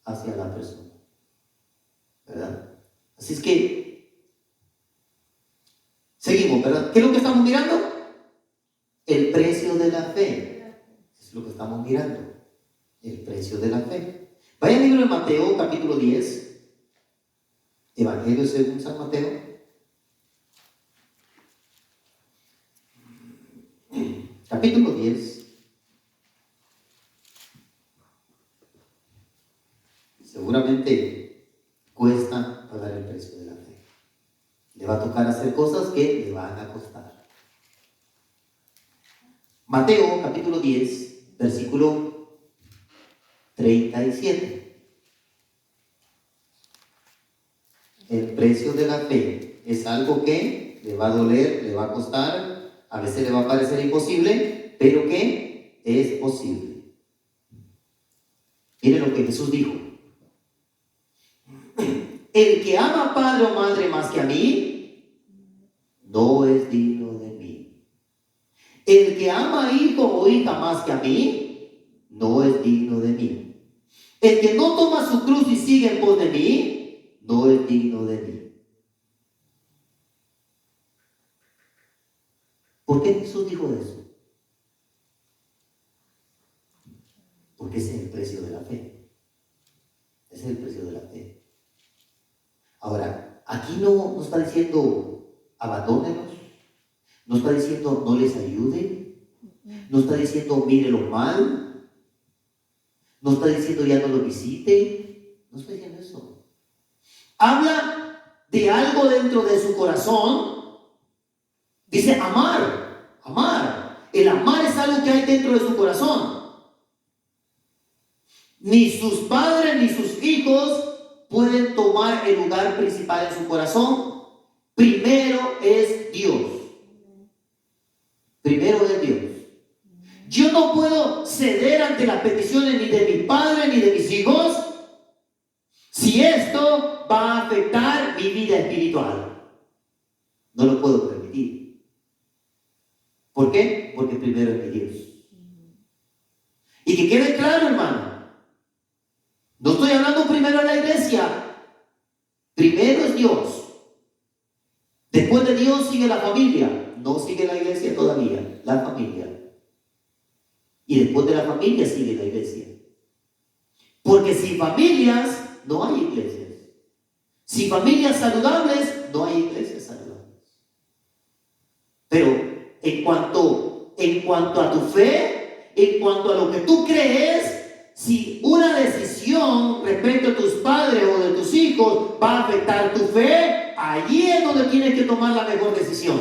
hacia la persona, ¿verdad? Así es que seguimos, ¿verdad? ¿Qué es lo que estamos mirando? El precio de la fe. Es lo que estamos mirando. El precio de la fe. Vaya al libro de Mateo, capítulo 10. Evangelio según San Mateo. Capítulo 10. Seguramente cuesta pagar el precio de la fe. Le va a tocar hacer cosas que le van a costar. Mateo, capítulo 10, versículo 37. El precio de la fe es algo que le va a doler, le va a costar, a veces le va a parecer imposible, pero que es posible. Miren lo que Jesús dijo. El que ama a padre o madre más que a mí, no es digno de mí. El que ama a hijo o hija más que a mí, no es digno de mí. El que no toma su cruz y sigue en pos de mí, no es digno de mí. ¿Por qué Jesús dijo eso? Porque ese es el precio de la fe. Ese es el precio de la fe. Ahora, aquí no está diciendo abandónenos, no está diciendo no les ayude, no está diciendo mírelo mal, no está diciendo ya no lo visite, no está diciendo eso. Habla de algo dentro de su corazón. Dice amar, amar. El amar es algo que hay dentro de su corazón. Ni sus padres ni sus hijos pueden tomar el lugar principal en su corazón. Primero es Dios. Primero es Dios. Yo no puedo ceder ante las peticiones ni de mi padre ni de mis hijos si esto va a afectar mi vida espiritual. No lo puedo permitir. ¿Por qué? Porque primero es mi Dios. Y que quede claro, hermano. No estoy hablando primero de la iglesia. Primero es Dios. Después de Dios sigue la familia. No sigue la iglesia todavía. La familia. Y después de la familia sigue la iglesia. Porque sin familias no hay iglesias. Sin familias saludables no hay iglesias saludables. Pero en cuanto a tu fe, en cuanto a lo que tú crees, si una decisión respecto a tus padres o de tus hijos va a afectar tu fe, allí es donde tienes que tomar la mejor decisión.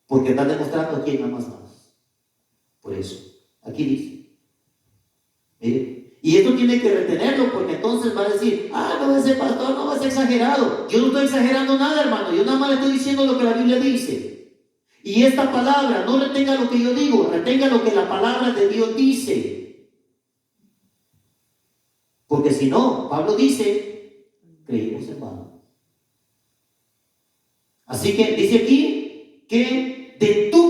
Porque estás demostrando a quién amas más. Por eso, aquí dice. Mire, y esto tiene que retenerlo porque entonces va a decir, no, ese pastor no es exagerado. Yo no estoy exagerando nada, hermano. Yo nada más le estoy diciendo lo que la Biblia dice. Y esta palabra, no retenga lo que yo digo, retenga lo que la palabra de Dios dice. Porque si no, Pablo dice, creímos en vano. Así que dice aquí que de tu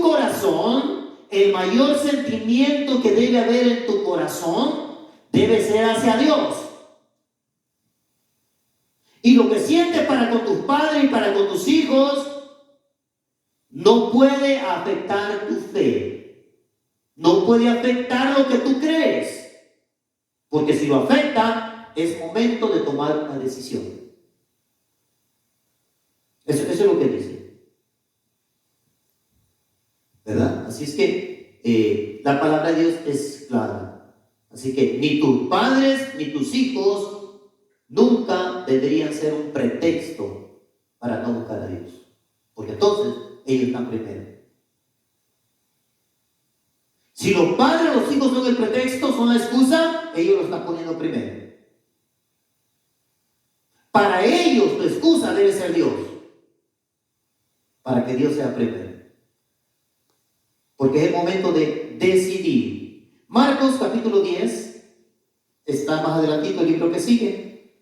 corazón, el mayor sentimiento que debe haber en tu corazón debe ser hacia Dios. Y lo que sientes para con tus padres y para con tus hijos no puede afectar tu fe. No puede afectar lo que tú crees. Porque si lo afecta, es momento de tomar una decisión. Eso es lo que dice. ¿Verdad? Así es que la palabra de Dios es clara. Así que ni tus padres ni tus hijos nunca deberían ser un pretexto para no buscar a Dios. Porque entonces ellos están primero. Si los padres o los hijos son el pretexto, son la excusa, ellos lo están poniendo primero. Para ellos tu excusa debe ser Dios. Para que Dios sea primero. Porque es el momento de decidir. Marcos capítulo 10. Está más adelantito el libro que sigue.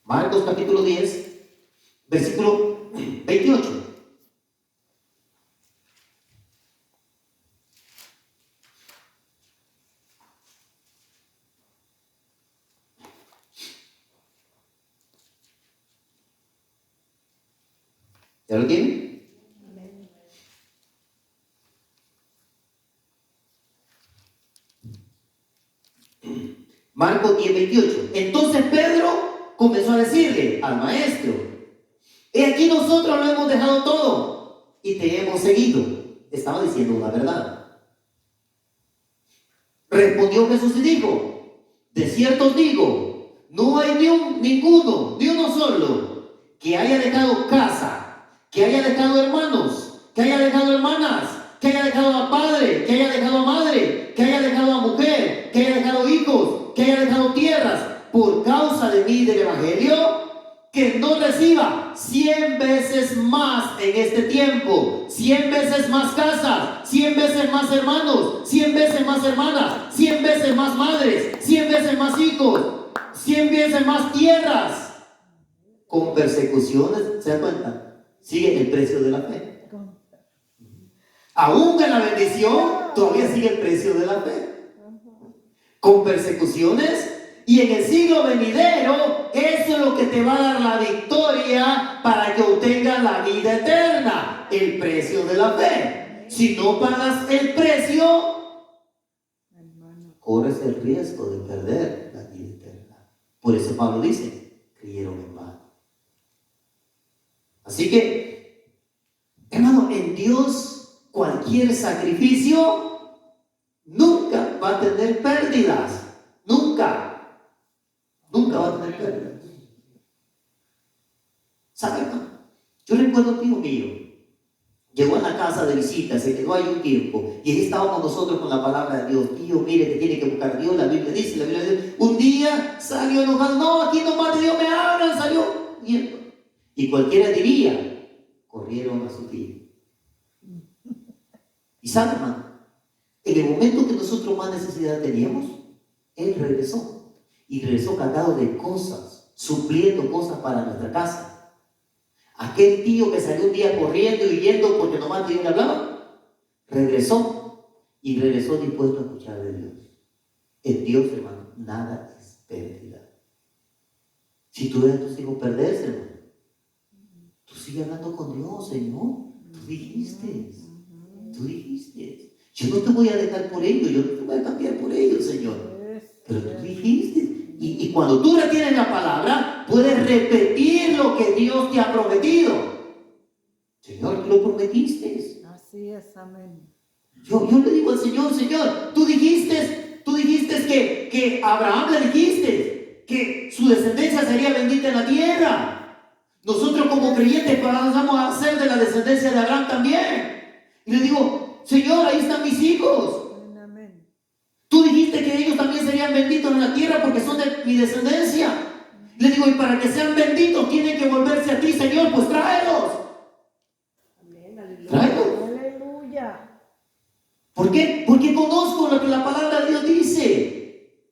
Marcos capítulo 10, versículo 28. ¿Ya lo tienen? Marcos 10, 28. Entonces Pedro comenzó a decirle al maestro: he aquí nosotros lo hemos dejado todo y te hemos seguido. Estaba diciendo una verdad. Respondió Jesús y dijo: de cierto os digo, no hay ninguno, ni uno solo, que haya dejado casa, que haya dejado hermanos, que haya dejado hermanas, que haya dejado a padre, que haya dejado a madre, que haya dejado a mujer, que haya dejado hijos, que haya dejado tierras, por causa de mí, del Evangelio, que no reciba 100 veces más en este tiempo, 100 veces más casas, 100 veces más hermanos, 100 veces más hermanas, 100 veces más madres, 100 veces más hijos, 100 veces más tierras, con persecuciones. ¿Se dan cuenta? Sigue el precio de la fe. Aún en la bendición, todavía sigue el precio de la fe. Con persecuciones. Y en el siglo venidero, eso es lo que te va a dar la victoria para que obtengas la vida eterna, el precio de la fe. Si no pagas el precio, corres el riesgo de perder la vida eterna. Por eso Pablo dice: creyeron en vano. Así que, hermano, en Dios cualquier sacrificio nunca va a tener pérdidas. Nunca va a tener pérdidas. ¿Sabe, hermano? Yo recuerdo un tío mío, llegó a la casa de visita, se quedó ahí un tiempo, y ahí estábamos nosotros con la palabra de Dios. Tío, mire que tiene que buscar a Dios, la Biblia dice, un día salió enojado: no, aquí nomás de Dios me hablan, salió viendo. Y cualquiera diría: corrieron a su tío. Y sabe, hermano, en el momento que nosotros más necesidad teníamos, él regresó. Y regresó cargado de cosas, supliendo cosas para nuestra casa. Aquel tío que salió un día corriendo y huyendo porque nomás Dios le hablaba, regresó. Y regresó dispuesto a escuchar de Dios. En Dios, hermano, nada es pérdida. Si tú ves a tus hijos perderse, hermano, tú sigue hablando con Dios, Señor. Tú dijiste, yo no te voy a dejar por ellos, yo no te voy a cambiar por ellos, Señor. Pero tú dijiste. Y cuando tú retienes la palabra, puedes repetir lo que Dios te ha prometido. Señor, tú lo prometiste.
Así es, amén.
Yo le digo al Señor: Señor, tú dijiste que Abraham le dijiste que su descendencia sería bendita en la tierra. Nosotros como creyentes vamos a ser de la descendencia de Abraham también. Y le digo: Señor, ahí están mis hijos.
Amén.
Tú dijiste que ellos también serían benditos en la tierra porque son de mi descendencia. Le digo: y para que sean benditos tienen que volverse a ti, Señor, pues tráelos.
Amén, aleluya.
Tráelos.
Aleluya.
¿Por qué? Porque conozco lo que la palabra de Dios dice.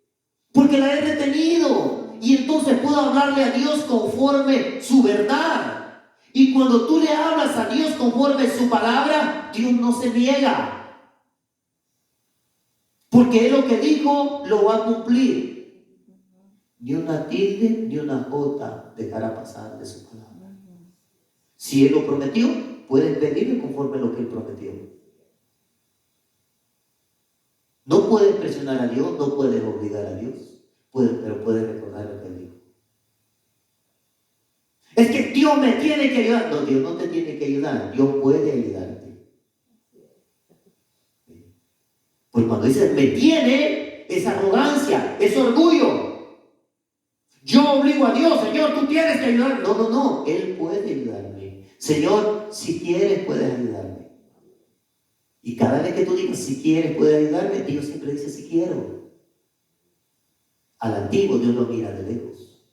Porque la he retenido. Y entonces puedo hablarle a Dios conforme su verdad. Y cuando tú le hablas a Dios conforme a su palabra, Dios no se niega. Porque Él lo que dijo, lo va a cumplir. Ni una tilde, ni una jota dejará pasar de su palabra. Si Él lo prometió, puedes pedirle conforme a lo que Él prometió. No puedes presionar a Dios, no puedes obligar a Dios, pero puedes recordar lo que Él dijo. Es que Dios me tiene que ayudar. No, Dios no te tiene que ayudar, Dios puede ayudarte. Pues cuando dices me tiene, es arrogancia, es orgullo. Yo obligo a Dios, Señor, tú tienes que ayudar. No, no, no, Él puede ayudarme. Señor, si quieres, puedes ayudarme. Y cada vez que tú digas si quieres, puedes ayudarme, Dios siempre dice si quiero. Al antiguo Dios lo mira de lejos.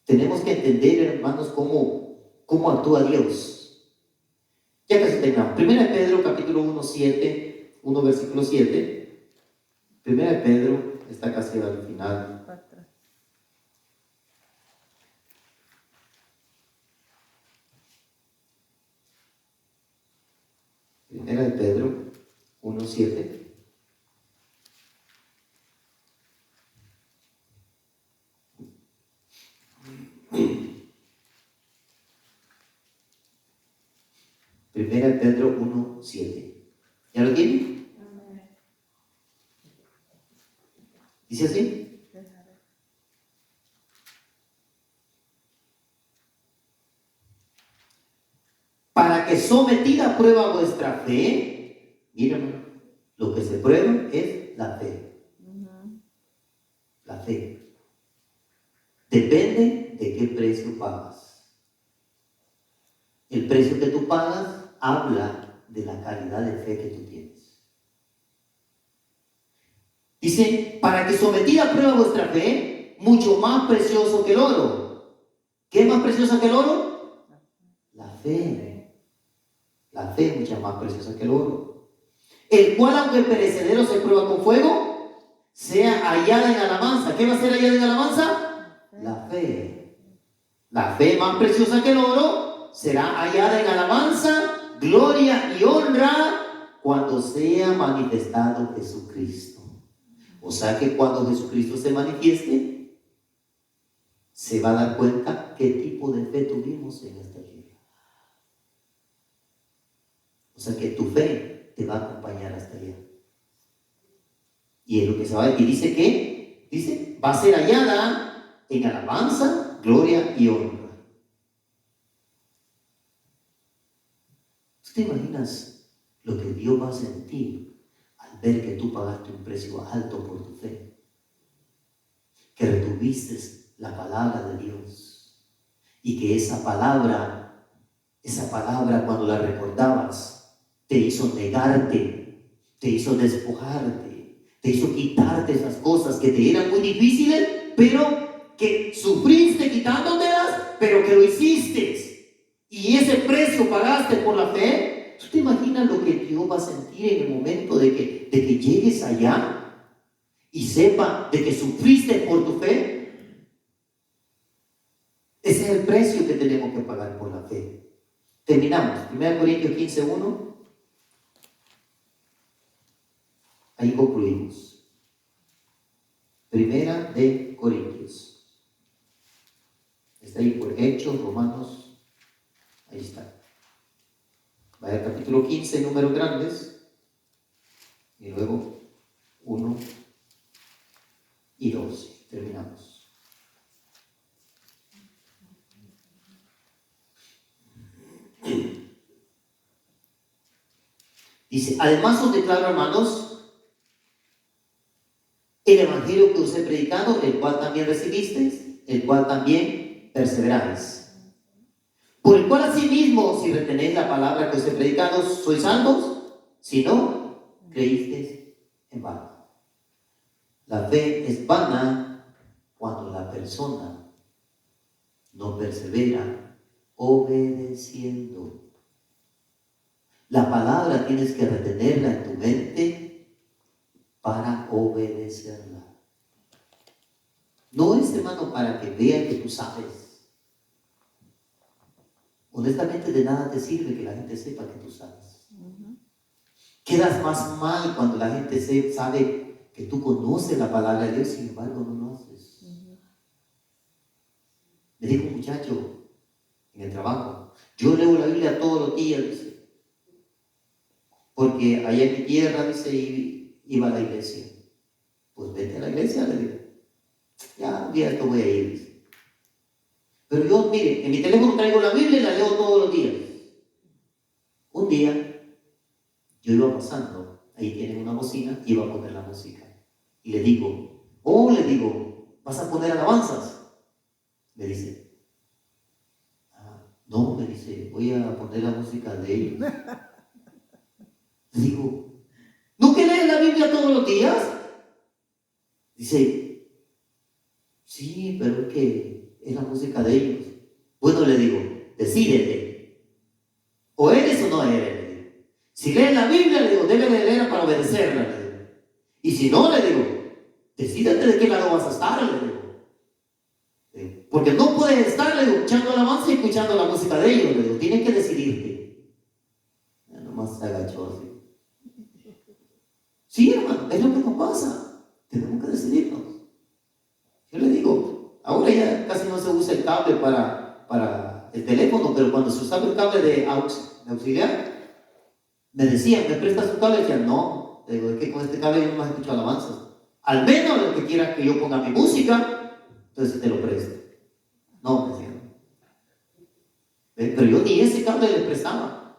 Tenemos que entender, hermanos, cómo actúa Dios. Ya casi terminamos. Primera de Pedro, capítulo 1, versículo 7. Primera de Pedro, está casi al final. Primera de Pedro 1:7. Primera de Pedro 1:7. ¿Ya lo tiene? Dice así. Para que sometida a prueba vuestra fe, miren, lo que se prueba es la fe. La fe. Depende de qué precio pagas. El precio que tú pagas habla de la calidad de fe que tú tienes. Dice, para que sometida a prueba vuestra fe, mucho más precioso que el oro. ¿Qué es más precioso que el oro? La fe. La fe es mucho más preciosa que el oro. El cual, aunque perecedero se prueba con fuego, sea hallada en alabanza. ¿Qué va a ser hallada en alabanza? La fe. La fe más preciosa que el oro será hallada en alabanza, gloria y honra cuando sea manifestado Jesucristo. O sea que cuando Jesucristo se manifieste, se va a dar cuenta qué tipo de fe tuvimos en esta tierra. O sea que tu fe te va a acompañar hasta allá. Y es lo que se va a decir. Y dice que, va a ser hallada en alabanza, gloria y honra. ¿Tú te imaginas lo que Dios va a sentir al ver que tú pagaste un precio alto por tu fe? Que retuviste la palabra de Dios. Y que esa palabra cuando la recordabas, te hizo negarte, te hizo despojarte, te hizo quitarte esas cosas que te eran muy difíciles, pero que sufriste quitándotelas, pero que lo hiciste. Y ese precio pagaste por la fe. ¿Tú te imaginas lo que Dios va a sentir en el momento de que llegues allá y sepa de que sufriste por tu fe? Ese es el precio que tenemos que pagar por la fe. Terminamos. 1 Corintios 15:1. Ahí concluimos. Primera de Corintios. Está ahí por Hechos, Romanos. Ahí está. Vaya al capítulo 15, números grandes. Y luego 1 y 2. Terminamos. Dice, además os declaro, hermanos, el evangelio que os he predicado, el cual también recibisteis, el cual también perseveráis. Por el cual asimismo, si retenéis la palabra que os he predicado, sois salvos. Si no, creísteis en vano. La fe es vana cuando la persona no persevera obedeciendo. La palabra tienes que retenerla en tu mente para obedecerla. No es, hermano, para que vean que tú sabes. honestamente de nada te sirve que la gente sepa que tú sabes.
Ujú.
Quedas más mal cuando la gente sabe que tú conoces la palabra de Dios, sin embargo no lo haces.
Ujú.
Me dijo un muchacho en el trabajo, yo leo la Biblia todos los días, dice, porque allá en mi tierra, dice, iba a la iglesia. Pues vete a la iglesia, le digo. Ya, un día esto voy a ir, dice. Pero yo, mire, en mi teléfono traigo la Biblia y la leo todos los días. Un día, yo iba pasando, ahí tienen una bocina, iba a poner la música. Y le digo, ¿vas a poner alabanzas? Me dice, no, me dice, voy a poner la música de ellos. Le digo, ¿no que lees la Biblia todos los días? Dice, sí, pero es que es la música de ellos. Bueno, le digo, decídete. O eres o no eres, le digo. Si lees la Biblia, le digo, debes de leerla para obedecerla, le digo. Y si no, le digo, decídete de qué lado vas a estar, le digo. Porque no puedes estar, le digo, escuchando alabanza y escuchando la música de ellos, le digo, tienes que decidirte. Ya nomás se agachó así. Sí, hermano, es lo que nos pasa. Tenemos que decidirnos. Yo le digo, ahora ya casi no se usa el cable para el teléfono, pero cuando se usaba el cable de auxiliar, me decían, ¿me prestas tu cable? Y decían, no, le digo, es que con este cable yo no más escucho alabanzas. Al menos lo que quieras que yo ponga mi música, entonces te lo presto. No, me decían. Pero yo ni ese cable le prestaba.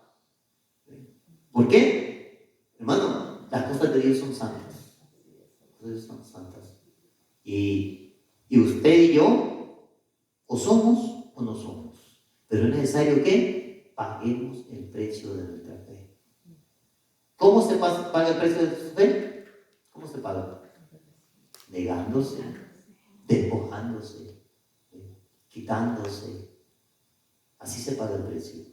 ¿Por qué? Hermano, las cosas de Dios son santas. Las cosas de Dios son santas. Y usted y yo, o somos o no somos. Pero es necesario que paguemos el precio de nuestra fe. ¿Cómo se paga el precio de su fe? ¿Cómo se paga? Negándose, despojándose, quitándose. Así se paga el precio.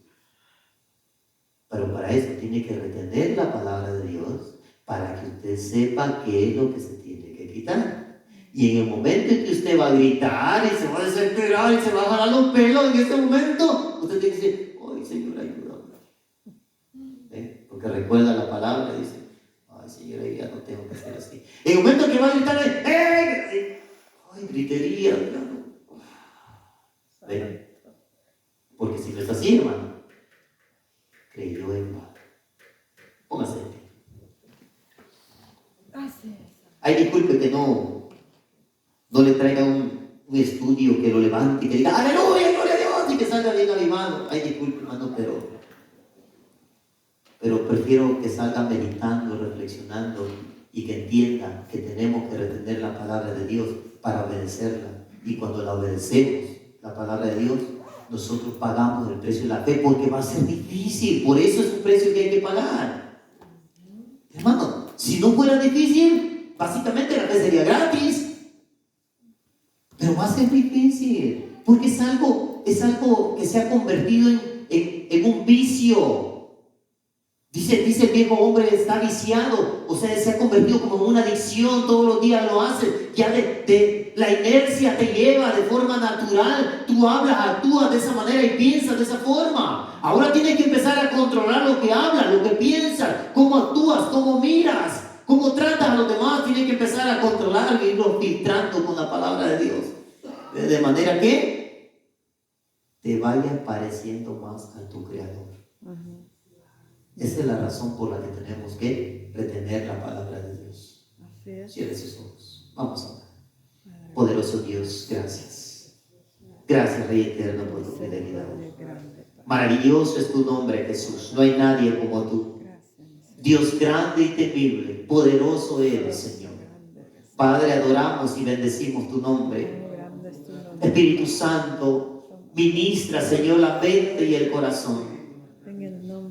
Pero para eso tiene que retener la palabra de Dios para que usted sepa qué es lo que se tiene que quitar. Y en el momento en que usted va a gritar y se va a desesperar y se va a jalar los pelos, en ese momento usted tiene que decir, ay Señor, ayúdame. Porque recuerda la palabra y dice, ay Señor, ya no tengo que hacer así. En el momento que va a gritar, ay, gritería, hermano. Porque si no es así, hermano, creyó en vano. Póngase de pie. Ay, disculpe que no le traiga un estudio que lo levante y que diga, aleluya, gloria a Dios, y que salga bien animado. Ay, disculpe, hermano, pero prefiero que salga meditando, reflexionando y que entienda que tenemos que retener la palabra de Dios para obedecerla. Y cuando la obedecemos, la palabra de Dios, nosotros pagamos el precio de la fe, porque va a ser difícil. Por eso es un precio que hay que pagar. Hermano, si no fuera difícil, básicamente la fe sería gratis. Pero va a ser difícil, porque es algo que se ha convertido en un vicio. Dice el viejo hombre, está viciado, o sea, se ha convertido como en una adicción, todos los días lo hace, ya de la inercia te lleva de forma natural, tú hablas, actúas de esa manera y piensas de esa forma. Ahora tienes que empezar a controlar lo que hablas, lo que piensas, cómo actúas, cómo miras, cómo tratas a los demás. Tienes que empezar a controlar y irlo filtrando con la palabra de Dios, de manera que te vaya pareciendo más a tu Creador.
Ujú.
Esa es la razón por la que tenemos que retener la palabra de Dios.
Así es.
Cierre sus ojos. Vamos a orar. Poderoso Dios, gracias. Gracias, Rey Eterno, por tu fidelidad. Maravilloso es tu nombre, Jesús. No hay nadie como tú. Dios grande y temible, poderoso eres, Señor. Padre, adoramos y bendecimos tu nombre. Espíritu Santo, ministra, Señor, la mente y el corazón.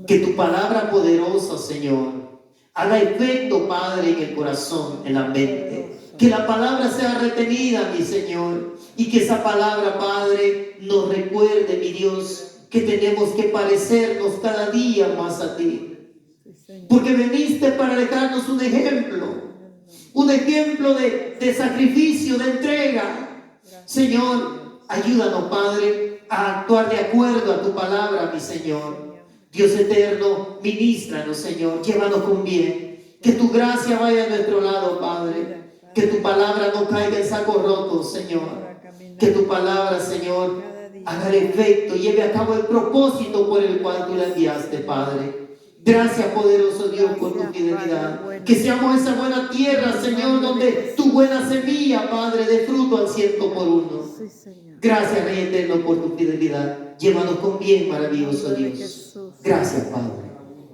Que tu palabra poderosa, Señor, haga efecto, Padre, en el corazón, en la mente. Que la palabra sea retenida, mi Señor, y que esa palabra, Padre, nos recuerde, mi Dios, que tenemos que parecernos cada día más a ti. Porque veniste para dejarnos un ejemplo de sacrificio, de entrega. Señor, Ayúdanos, Padre, a actuar de acuerdo a tu palabra, mi Señor. Dios eterno, ministranos, Señor, llévanos con bien. Que tu gracia vaya a nuestro lado, Padre. Que tu palabra no caiga en sacos rotos, Señor. Que tu palabra, Señor, haga el efecto, lleve a cabo el propósito por el cual tú la enviaste, Padre. Gracias, poderoso Dios, por tu fidelidad. Que seamos esa buena tierra, Señor, donde tu buena semilla, Padre, dé fruto al 100 por 1.
Sí, Señor.
Gracias, Rey eterno, por tu fidelidad. Llévanos con bien, maravilloso Dios. Gracias, Padre.